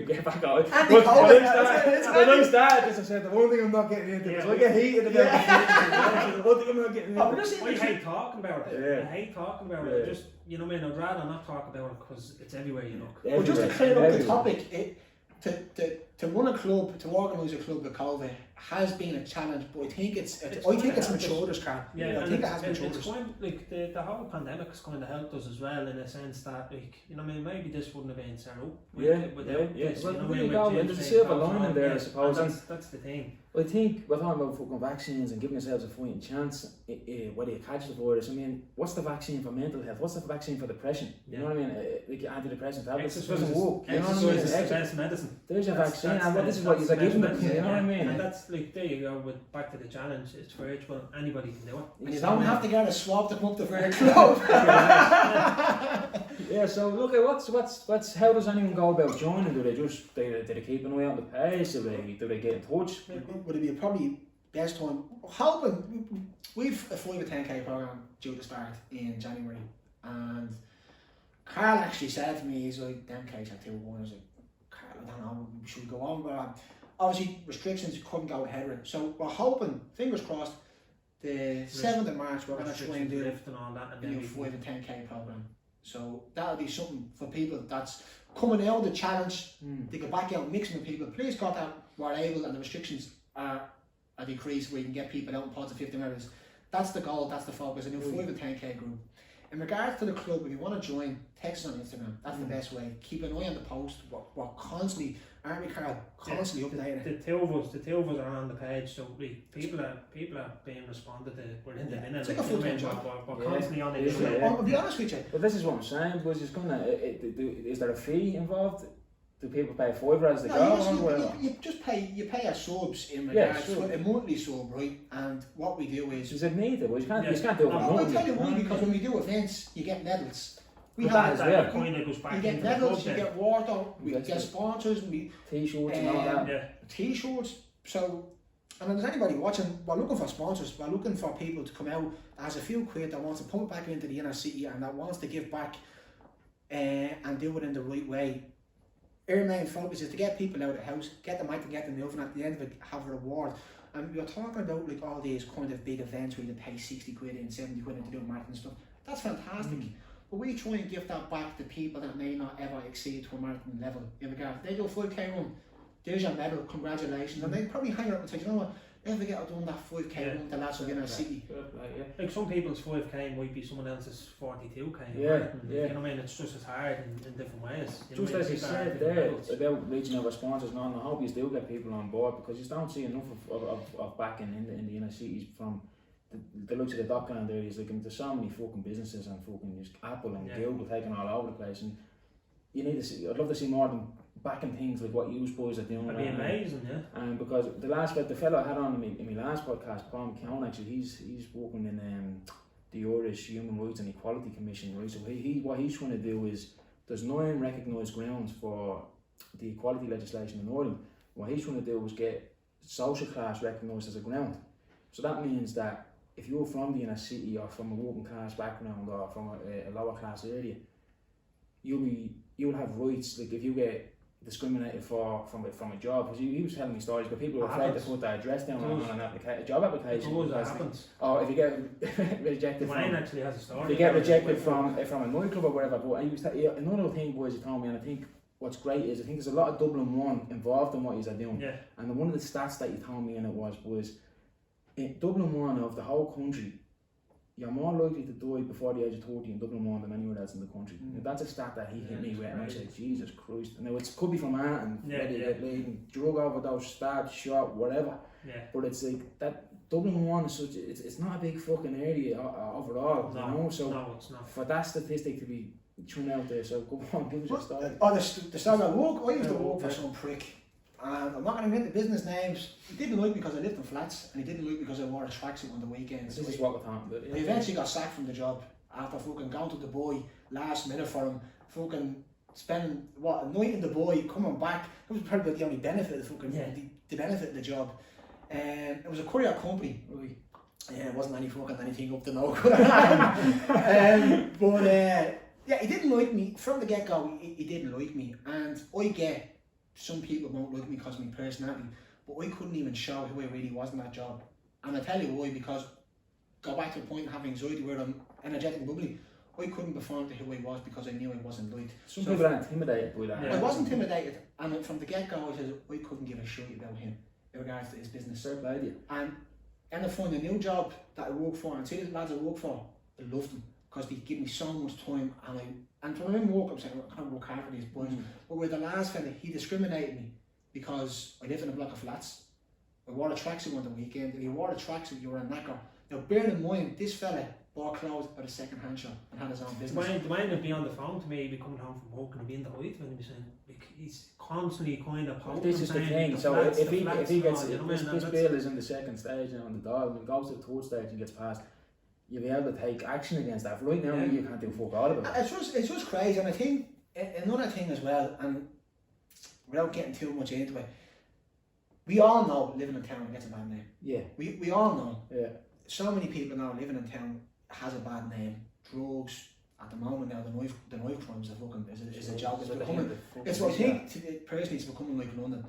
get back on. When I started this, I said the one thing I'm not getting into because I get heated about the one thing I'm not getting into. I hate talking about it. I hate talking about it. Just, you know what I mean? I'd rather not talk about it because it's everywhere you look. Well, just to clear up the topic, to run a club, to organise a club with COVID has been a challenge, but I think it's matured us, Karl. Yeah, I think it has matured us. It's going, like, the whole pandemic has kind of helped us as well, in a sense that, like, you know what I mean, maybe this wouldn't have been set up without this. Well, you know there you go, and there's a silver lining there, I suppose. That's the thing. I think we're talking about fucking vaccines and giving yourselves a fighting chance whether you catch the virus. I mean, what's the vaccine for mental health? What's the vaccine for depression? You know what I mean? Like antidepressant tablets, it doesn't work. You know what I mean? Exercise is the best medicine. There's your vaccine, and this is what you're giving them. You know what I mean? And that's, like, there you go, with back to the challenge. It's virtual, anybody can do it. And you don't have to get a swab to come up the virtual. Yeah, so look at what's how does anyone go about joining? Do they keep an eye on the page? Do they get in touch? Would it be probably best time? Hoping we've a 5 or 10k program due to start in January, and Karl actually said to me, he's like, "Them K's are 2-1." I was like, "Karl, I don't know, should we go on?" But obviously restrictions couldn't go ahead with it, so we're hoping, fingers crossed, the 7th of March we're going to try and do a new 5 and 10k program. So that'll be something for people that's coming out of the challenge. They get back out mixing with people. Please God that we're able and the restrictions are decreased where you can get people out in pods of 50 members. That's the goal, that's the focus, a new 5 and 10k group. In regards to the club, if you want to join, text us on Instagram. That's the best way. Keep an eye on the post. We're constantly, aren't we, Karl? Constantly updating. The two of us are on the page, so people are being responded to. We're in the minute. It's like a full-time job. We're constantly on it. I'll be honest with you. But this is what I'm saying, because is there a fee involved? Do people pay $5 as they go? You just pay your subs in regards to a monthly sub, right? And what we do is... Is it needed? Well, you can't do it for I'll tell you why, because when we do events, you get medals. We have that coin that goes back into the club. You get medals, you get water, we get sponsors, T-shirts and all that. Yeah. T-shirts. So, and if there's anybody watching, we're looking for sponsors, we're looking for people to come out that has a few quid that wants to pump it back into the inner city and that wants to give back and do it in the right way. Our main focus is to get people out of the house, get them out and get them moving, at the end of it have a reward. And we're talking about like all these kind of big events where you pay 60 quid and 70 quid to do a marathon and stuff. That's fantastic. But we try and give that back to people that may not ever exceed to a marathon level. In regard, they do a 5k run, there's your medal, congratulations. And they probably hang out and say, you know what, never get done that 5k run the last in our city. Like some people's 5k might be someone else's 42k. You know what I mean? It's just as hard in different ways. Just as you said there about reaching out with sponsors, and I hope you still get people on board, because you don't see enough of backing in the inner cities from the looks of the document there. Is like there's so many fucking businesses and fucking just Apple and Google taking all over the place, and you need to see. I'd love to see more than backing things like what you boys are doing. That'd be amazing, And because the fellow I had on in my last podcast, Paul McKeown, actually, he's working in the Irish Human Rights and Equality Commission, right? So what he's trying to do is there's 9 recognised grounds for the equality legislation in Ireland, what he's trying to do is get social class recognised as a ground. So that means that if you're from the inner city or from a working class background or from a lower class area, you'll have rights. Like if you get discriminated for from a job, because he was telling me stories, but people are afraid to put their address down on a job application. It happens. Or if you get rejected Dwayne actually has a story. if you get rejected from a nightclub or whatever. But he was another thing, boys, he told me, and I think what's great is I think there's a lot of Dublin 1 involved in what he's doing. Yeah. And one of the stats that he told me in it was in Dublin 1 of the whole country, you're more likely to die before the age of 30 in Dublin 1 than anywhere else in the country. Now, that's a stat that he hit me with, and I said, Jesus Christ. Now, it could be from that, and drug overdose, stabbed, shot, whatever. Yeah. But it's like that Dublin 1 is such, it's not a big fucking area overall, No, you know? So no, it's not. for that statistic to be thrown out there, so go on, give us your story. Oh, the start I used to work for some prick. And I'm not going to get the business names. He didn't like me because I lived in flats, and he didn't like me because I wore a tracksuit on the weekends. This is what we're talking about. I eventually got sacked from the job after fucking going to the boy last minute for him, fucking spending a night in the boy, coming back. It was probably the only benefit of the benefit of the job. It was a courier company. Yeah, it wasn't anything up to no good. But he didn't like me from the get go. He didn't like me, and I get. Some people won't like me because of my personality, but I couldn't even show who I really was in that job. And I tell you why, because go back to the point of having anxiety where I'm energetic and bubbly, I couldn't perform to who I was because I knew I wasn't liked. Some people are intimidated by that. I was intimidated, and from the get-go I said I couldn't give a shit about him in regards to his business. So bad, yeah. And I found a new job that I work for, and see the lads I work for, I loved them because they give me so much time, and when I'm work, I'm saying I can't work hard for these boys. But with the last fella, he discriminated me because I live in a block of flats. I wore a tracksuit on the weekend. If you wore a tracksuit, you were a knacker. Now bear in mind, this fella bought clothes at a second-hand shop and had his own business. Dwayne would be on the phone to me, he'd be coming home from work and he'd be in the height when he'd be saying, like, he's constantly kind of poking. This is the thing, so if he gets, this bill is in the second stage now on the dial, and goes to the third stage and gets passed, you'll be able to take action against that. Right now, you can't do fuck all about it. It's just crazy, and I think another thing as well, and without getting too much into it, we all know living in town gets a bad name. Yeah. We all know. Yeah. So many people now living in town has a bad name. Drugs at the moment now, the knife crimes are fucking is a joke. It's what I think personally it's becoming like London.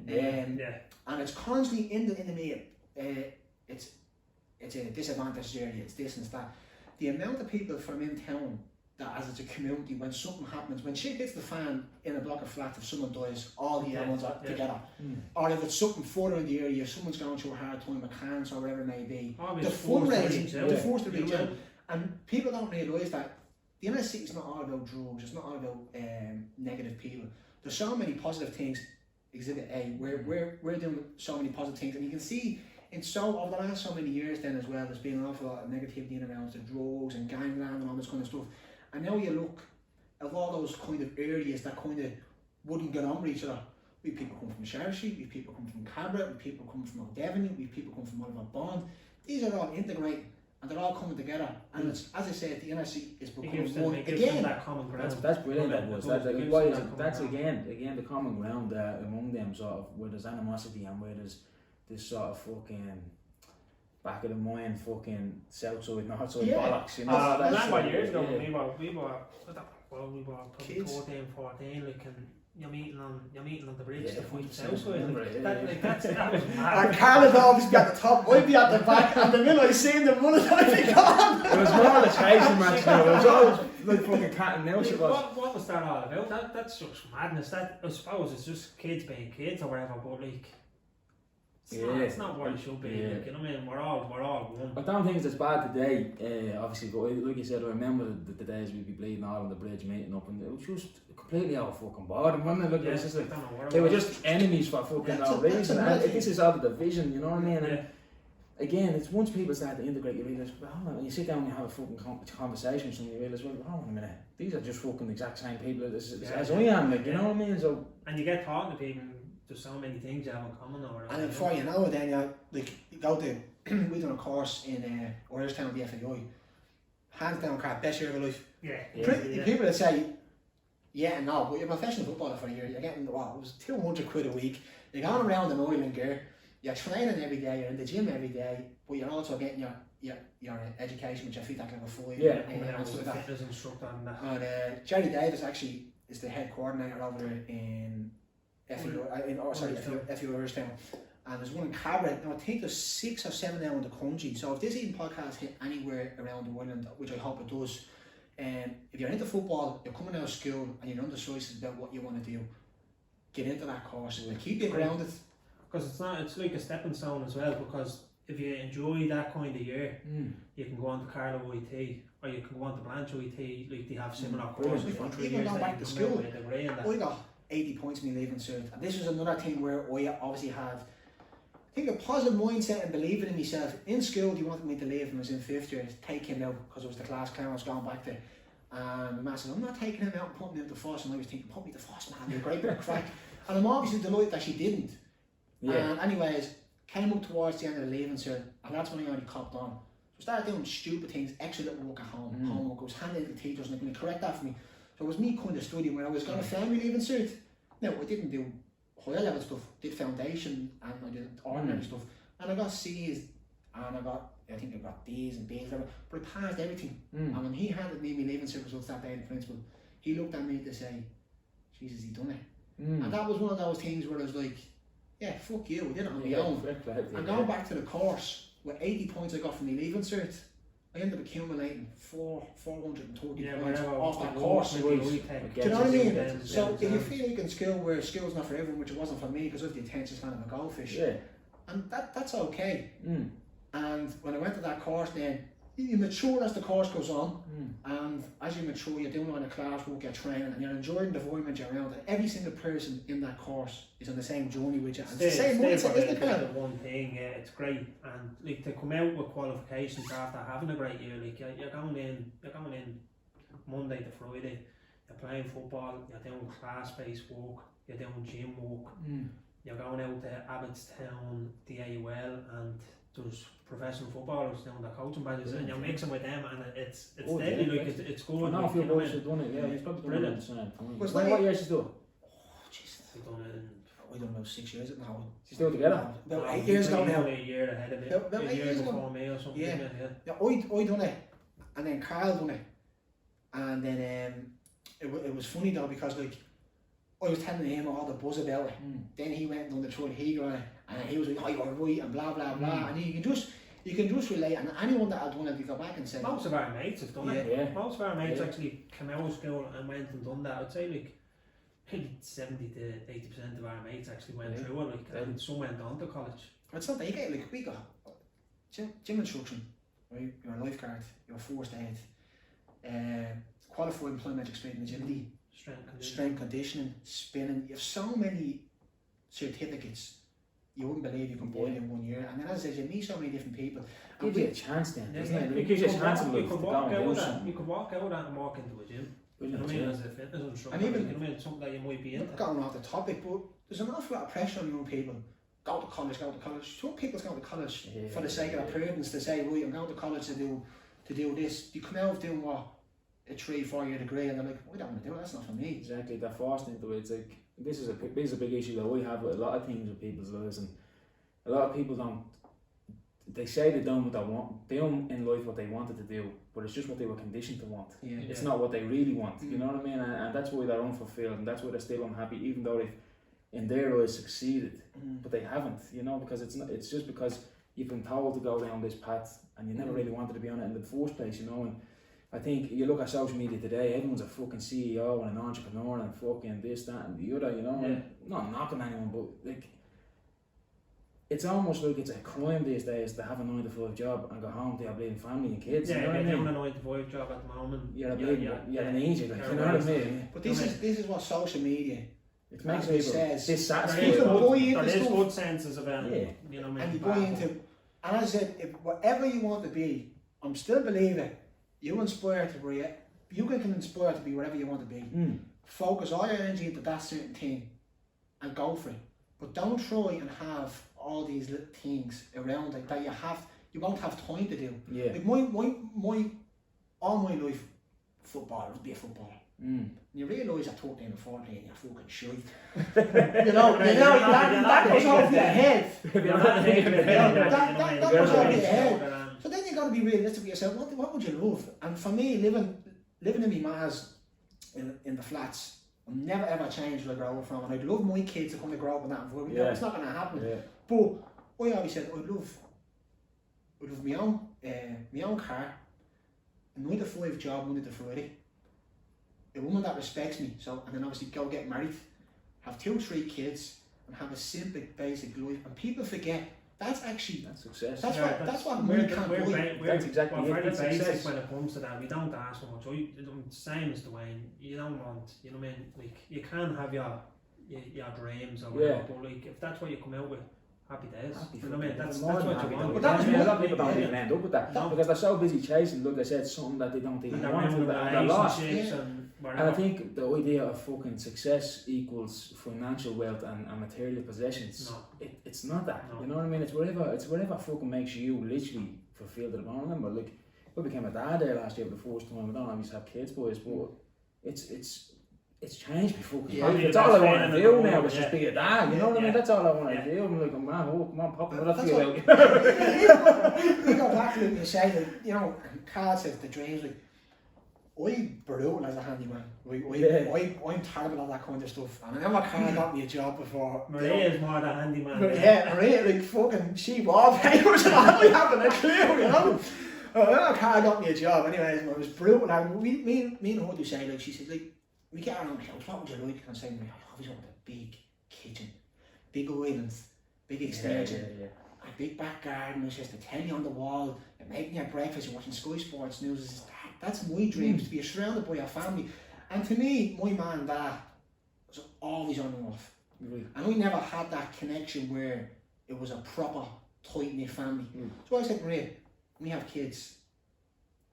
And it's constantly in the media. It's a disadvantaged area, it's this and that. The amount of people from in town that as it's a community, when something happens, when shit hits the fan in a block of flats, if someone dies, all the elements are together. Or if it's something further in the area, if someone's going through a hard time with cancer or whatever it may be, the fundraising, the force to reach out. And people don't realise that the inner city is not all about drugs, it's not all about negative people. There's so many positive things, Exhibit A, we're doing so many positive things, and you can see over the last so many years then as well, there's been an awful lot of negativity in around the drugs and gangland and all this kind of stuff. And now you look at all those kind of areas that kind of wouldn't get on with each other. We have people come from Sheriff Street, we have people come from Cabra, we have people come from O'Devaney, we have people come from Oliver Bond. These are all integrating and they're all coming together. And it's, as I said, the NRC is becoming one again. That common ground. That's brilliant. That's again the common ground among them, sort of where there's animosity and where there's this sort of fucking back of the mind, fucking south side, north side bollocks, you know. That's what years ago when we were probably 13, 14, like, and you're meeting on the bridge to fight the south side. That was mad. And Karl would always be at the top, I'd be at the back, and the minute I seen the bullet, I'd be gone. It was more of a chasing match, you know. It was always like fucking cat and mouse. What was that all about? That's just madness. That, I suppose it's just kids being kids or whatever, but like, it's not what it should be. Like, you know what I mean? We're all one. I don't think it's as bad today, obviously, but like you said, I remember the days we'd be bleeding all on the bridge, meeting up, and it was just completely out of fucking boredom, wasn't it? Like, it was just like, they were just enemies for fucking no reason, and this is all the division, you know what I mean? And again, it's once people start to integrate, you realise, well, hold on, when you sit down and you have a fucking conversation with someone, you realise, well, hold on a minute, these are just fucking the exact same people as I am, like, you know what I mean? So, and you get talking to people, there's so many things you have in common over. And then before you know it, then you go to, we done a course in Irishtown, the FAI, hands down, crap, best year of your life. Yeah. People that say, Yeah, no, but you're a professional footballer for a year. You're getting, what, it was 200 quid a week. You're going around in island gear. You're training every day. You're in the gym every day. But you're also getting your education, which I feel like level 5. Yeah, coming out and as stuff a like that. fitness instructor and that. And Jerry Davis actually is the head coordinator over there in FE Irishtown. And there's one in Cabra. Now I think there's 6 or 7 now in the country. So if this even podcast hit anywhere around the island, which I hope it does, if you're into football, you're coming out of school and you're undecided about what you want to do, get into that course. It'll keep you grounded. Because it's like a stepping stone as well, because if you enjoy that kind of year, you can go on to Karl IT, or you can go on to Blanche IT, like they have similar courses for 3 Even years. going back to school, I I got 80 points in my leaving cert. And this was another thing where I obviously had, I think, a positive mindset and believing in myself. In school, they wanted me to leave when I was in 5th year, to take him out, because it was the class clown I was going back to. And my man said, I'm not taking him out and putting him to first. And I was thinking, put me to first, man, you're a great bit of crack. And I'm obviously delighted that she didn't. Yeah. And anyways, came up towards the end of the leaving cert, and that's when I only copped on. So I started doing stupid things, extra little work at home, homework. I was handing it to teachers and they're going to correct that for me. So it was me kind of studying when I was going to family leaving cert. Now, I didn't do higher level stuff, did foundation and I did ordinary stuff. And I got C's and I think I got D's and B's, whatever, but I passed everything. And when he handed me my leaving cert results that day, the principal, he looked at me to say, Jesus, he done it. And that was one of those things where I was like, yeah, fuck you, I did it on my own. And going back to the course, with 80 points I got from my leaving cert, I ended up accumulating 430 points off that course. Do you know what I mean? So if you feel like in school where school's not for everyone, which it wasn't for me because of the attention span of a goldfish, and that's okay. And when I went to that course then, you mature as the course goes on, and as you mature you're doing all the classwork, you're training, and you're enjoying the environment you're around, and every single person in that course is on the same journey with you. And it's the same mindset, isn't it, Karl? One thing, yeah, it's great, and like to come out with qualifications after having a great year, like you're going in Monday to Friday, you're playing football, you're doing class-based work, you're doing gym work, you're going out to Abbottstown, the AUL, and there's professional footballers doing their coaching badges, and you're mixing with them, and it's deadly, like it's good. I know a few boys have done it, yeah, he's probably done it at the same time. What years did you do? Oh, Jesus. I've I don't know, 6 years now. You still together? About 8 years ago now. A year ahead of me. About 8 years before ago. me or something. Yeah. Yeah. I done it, and then Karl done it, and then it was funny though, because like I was telling him all the buzz about it. Then he went and done the tour of Heger on it, and he was like, oh, you're right, and blah blah blah, and you can just relate. And anyone that had done it, you go back and say, Most of our mates have done it. Yeah. Most of our mates actually came out of school and went and done that. I'd say like maybe 70 to 80% of our mates actually went through it, like, and some went on to college. It's not that you get, like, we got gym instruction, right? Your lifeguard, your first aid, qualified employment experience, agility, strength conditioning, spinning. You have so many certificates you wouldn't believe you can buy in 1 year. And then, as I said, you meet so many different people. Gives you a chance then, doesn't it? You It gives you a could chance walk- to you could go walk and out do of that. something. You could walk out and walk into a gym. You know what I mean? As a fitness instructor, And even- you know what I mean? Something that you might be into. Not going off the topic, but there's an awful lot of pressure on young people. Go to college. Some people's going to college for the sake of their parents to say, right, I'm going to college to do this. You come out doing what? A 3-4 year degree, and they're like, I don't want to do it, that's not for me. Exactly, they're forced into it. It's like, this is a big issue that we have with a lot of things with people's lives, and a lot of people don't, they say they done what they want, they done in life what they wanted to do, but it's just what they were conditioned to want. Yeah. It's not what they really want, you know what I mean? And that's why they're unfulfilled, and that's why they're still unhappy, even though they've, in their eyes, succeeded, but they haven't, you know, because it's just because you've been told to go down this path, and you never really wanted to be on it in the first place, you know. And I think you look at social media today, everyone's a fucking CEO and an entrepreneur and fucking this, that and the other, you know. And not knocking anyone, but like, it's almost like it's a crime these days to have a 9-to-5 job and go home to your bleeding family and kids. Yeah, you know what I you're mean? doing a 9-to-5 job at the moment. You're an idiot, like, you know what I mean? But this is what social media, It makes as it people says, dissatisfied. you can buy into There is stuff. good senses about it. You know what I mean? And you buy into, and as I said, if whatever you want to be, I'm still believing you inspire to be, you can inspire to be whatever you want to be. Focus all your energy into that certain thing and go for it. But don't try and have all these little things around it that you won't have time to do. Yeah. Like my all my life, footballer, be a footballer. And you realise at 13 and 14 you're fucking shite. That goes over your head. That goes over your head. So then you got to be realistic with yourself. What would you love? And for me, living in my ma's in the flats, I'll never ever change where I grow up from. And I'd love my kids to come to grow up in that environment. It's not going to happen. But I always said I'd love my own car, a 9 to 5 job Monday to Friday, a woman that respects me, and then obviously go get married, have 2 or 3 kids, and have a simple, basic life. And people forget that's success. That's what money can't buy. That's exactly it. That's very basic when it comes to that. We don't ask for much. Same as Dwayne. You don't want. You know what I mean? Like you can have your dreams or whatever, but like if that's what you come out with. Happy days. You know what I mean? That's what you want. But a lot of people don't even end up with that because they're so busy chasing, like I said, something that they don't even want. They're lost. And I think the idea of fucking success equals financial wealth and material possessions. It's not that. You know what I mean? It's whatever fucking makes you literally fulfilled at the moment. I remember, like, I became a dad there last year for the first time. I don't always have kids, boys, but it's changed me fucking. It's all I want to do now. It's just be a dad. You know what I mean? That's all I want to do. I'm like, come on, Papa, what I feel like. You go back to it and you say that, you know, Karl says the dreams, like, I'm brutal as a handyman. I'm terrible at that kind of stuff. And I remember Karl got me a job before. Maria is more the handyman. Maria, like, fucking, she wallpapers and all, we haven't a clue, you know? I remember Karl got me a job. Anyways, it was brutal. And me and her do say, like, she said, like, we get around the house, what would you like? And I say, I always want a big kitchen, big islands, big extension, a big back garden, there's just a telly on the wall, you're making your breakfast, you're watching Sky Sports News. That's my dreams, to be surrounded by your family. And to me, my mum and dad was always on and off. And I never had that connection where it was a proper, tight-knit family. So I said, Maria, when you have kids,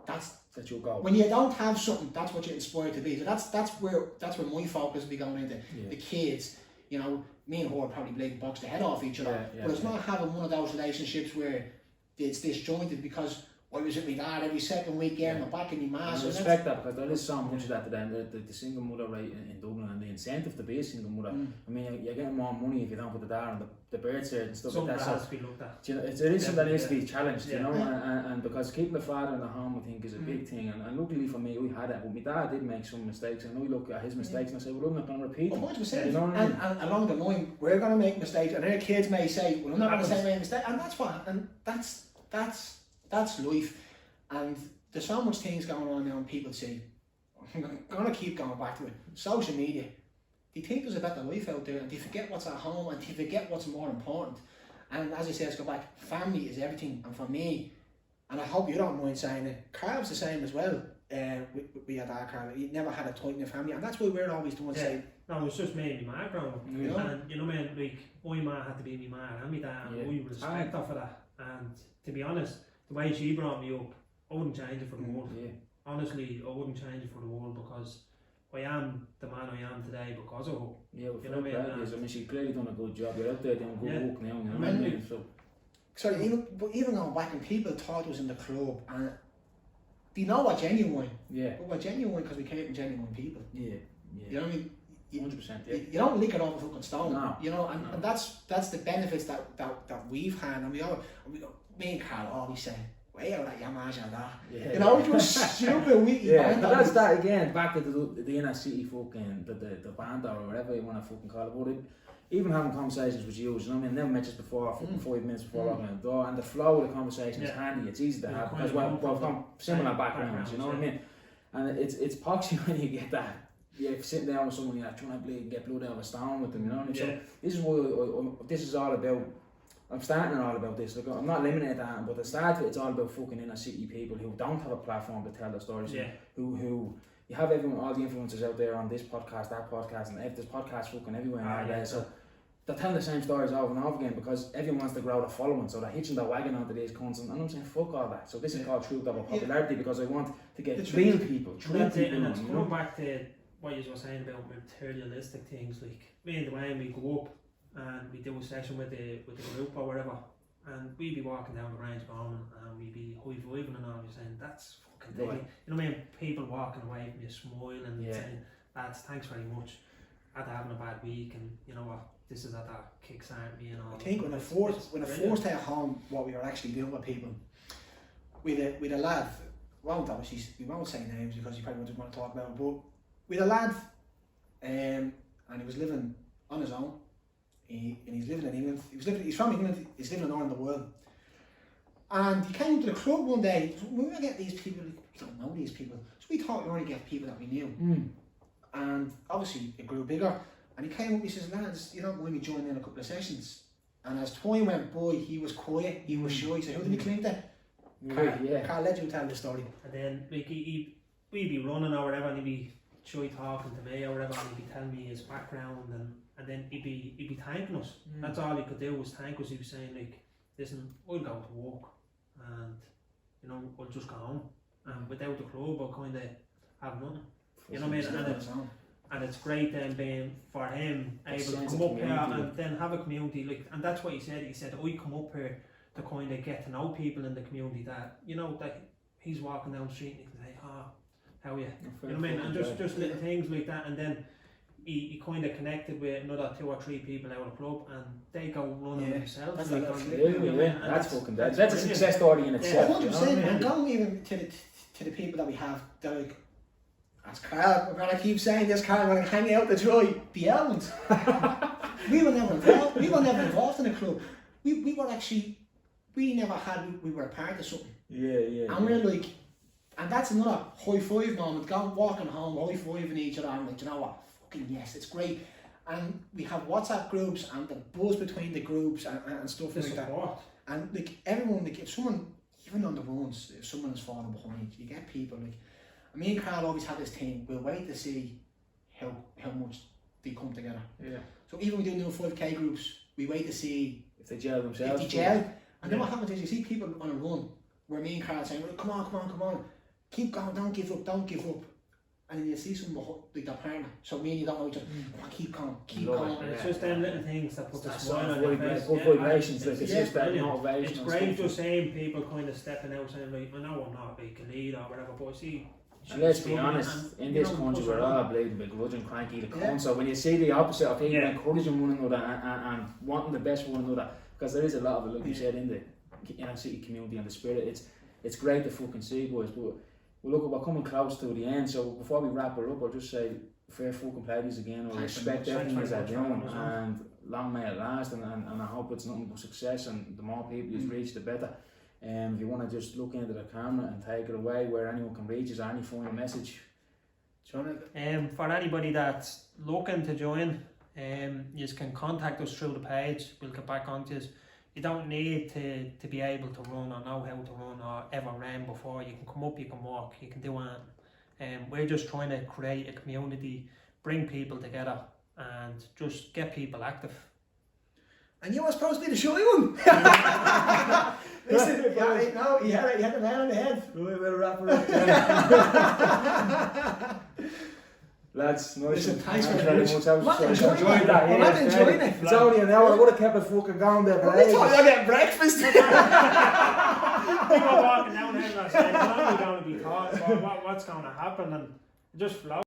that's your goal. When you don't have something, that's what you're inspired to be. So that's where my focus will be going into. The kids, you know, me and her probably blade box the head off each other. But it's not having one of those relationships where it's disjointed because I was with my dad every second weekend, I'm back in my ma's. I respect that because there is so much of that to them. The single mother rate in Dublin and the incentive to be a single mother. I mean, you're getting more money if you don't put the dad on the birth cert and stuff like that. Has to be looked at. You know, it is something that needs to be challenged, you know, and because keeping the father in the home, I think, is a big thing. And luckily for me, we had that. But my dad did make some mistakes, and I look at his mistakes and I say, well, I'm not going to repeat them. 100%. You know what I mean? And along the line, we're going to make mistakes, and our kids may say, well, I'm not going to say my mistake, and that's what, and that's life. And there's so much things going on now, and people say, I'm going to keep going back to it. Social media. They think there's a better life out there, and they forget what's at home, and they forget what's more important. And as I say, let's go back. Family is everything. And for me, and I hope you don't mind saying it, Karl's the same as well. With your dad, Karl. He never had a tight-knit family, and that's why we're always the ones saying. No, it was just me and my ma growing up. And you know what I mean? Like, my ma had to be my ma and my dad, and we respect her for that. And to be honest, the way she brought me up, I wouldn't change it for the world. Honestly, I wouldn't change it for the world because I am the man I am today because of her. Yeah, well, you know what I mean? She's clearly done a good job. You're out there doing good work now. You know what I mean? Sorry, even going back when people thought it was in the club, and they know we're genuine. But we're genuine because we came from genuine people. You know what I mean? 100%. You don't lick it off a fucking stone. No. You know, and that's the benefits that we've had, and me and Karl always say, way out at your man and that. You know, it was stupid witty. But that's that again, back to the inner city fucking, the band or whatever you want to fucking call it. But even having conversations with you know what I mean, never met us before, fucking 5 minutes before walking out the door, and the flow of the conversation is handy, it's easy to have, because we're from similar backgrounds, you know what I mean? And it's poxy when you get that. You're sitting down with someone, you're trying to get blood out of a stone with them, you know what I mean? So this is what this is all about. I'm starting all about this. Like, I'm not limiting that, but the start of it's all about fucking inner city people who don't have a platform to tell their stories. Who you have everyone, all the influencers out there on this podcast, that podcast, and there's podcasts fucking everywhere nowadays. So they're telling the same stories over and over again because everyone wants to grow their following, so they're hitching their wagon onto these cunts, and I'm saying fuck all that. So this is called truth over popularity because I want to get real people, true people. And it's going back to what you were saying about materialistic things. Like me and Dwayne, we go up and we do a session with the group or whatever, And we'd be walking down the range morning and we'd be high-fiving and all, saying, that's fucking Right. brilliant. You know what I mean? People walking away from you smiling and Yeah. saying, lads, thanks very much. After having a bad week, and you know what, this is at that kickstart me and all. I think when I forced at home what we were actually doing with people, with a lad, we won't say names because you probably wouldn't want to talk about it, but with a lad, and he was living on his own. And he's living in England. He's from England. He's living all in the world. And he came to the club one day. We were getting these people. We don't know these people, so we thought we only get people that we knew. And obviously it grew bigger. And he came up. He says, "Lads, you don't mind me joining in a couple of sessions?" And as time went by, he was quiet. He was shy. He said, "Who did he claim that?" Karl, let you tell the story. And then like we'd be running or whatever, and he'd be shy talking to me or whatever, and he'd be telling me his background, and then he'd be thanking us. That's all he could do was thank us. He was saying like, listen, I'll go to work and you know, I'll just go home, and without the club I'll kind of have nothing. You know what I mean? And it's great then being for him able to come up here and then have a community like, and that's what he said. He said, I come up here to kind of get to know people in the community that, you know, that he's walking down the street and he can say, oh, how are you? You know what I mean? And just little things like that. And then he kind of connected with another 2 or 3 people out of the club, and they go running themselves. That's like, That's fucking dead. That's a success story in itself. 100%. And going even to the people that we have, they're like, as Karl, we're gonna keep saying this, Karl, we're gonna hang out to dry. The Elms. we were never involved in a club. We were actually, we were a part of something. Yeah. And we're like, and that's another high five moment. Walking home, high fiving each other, and like, you know what? Fucking yes, it's great. And we have WhatsApp groups and the buzz between the groups and stuff like that. And like everyone, like if someone, even on the runs, if someone is falling behind, you get people like. Me and Karl always had this thing. We'll wait to see how much they come together. Yeah. So even when we do new 5k groups, we wait to see if they gel themselves. And then what happens is you see people on a run where me and Karl are saying, well, come on, keep going, don't give up. And then you see someone like their partner. So me and you don't know each other. Keep going. And it's just them little things that put the smile on your face. Good vibrations, like it's just that motivation. It's great just seeing people kind of stepping out saying, like, I know I'm not like a leader or whatever, but I see. And let's be honest, in this country we're all bleeding begrudging, cranky, the cunt. So when you see the opposite of people encouraging one another and wanting the best for one another, because there is a lot of it, like you said, in the inner city community and the spirit, it's great to fucking see, boys. But look, we're coming close to the end, so before we wrap it up, I'll just say fair fucking play these again. I respect everything they're doing, and long may it last, and I hope it's nothing but success, and the more people you reach, the better. If you want to just look into the camera and take it away where anyone can reach, is there any final message? For anybody that's looking to join, you can contact us through the page. We'll get back onto you. You don't need to be able to run or know how to run or ever ran before. You can come up, you can walk, you can do anything. We're just trying to create a community, bring people together and just get people active. And you were supposed to be the shy one. Listen, no, you had the man on the head. We will wrap it up. Lads, nice. Listen, thanks very much. I'm enjoying that. It's only an hour. I would have kept it fucking going there. I thought you were getting breakfast. We were walking down there and I said, I'm only going to be taught what's going to happen, and just flow.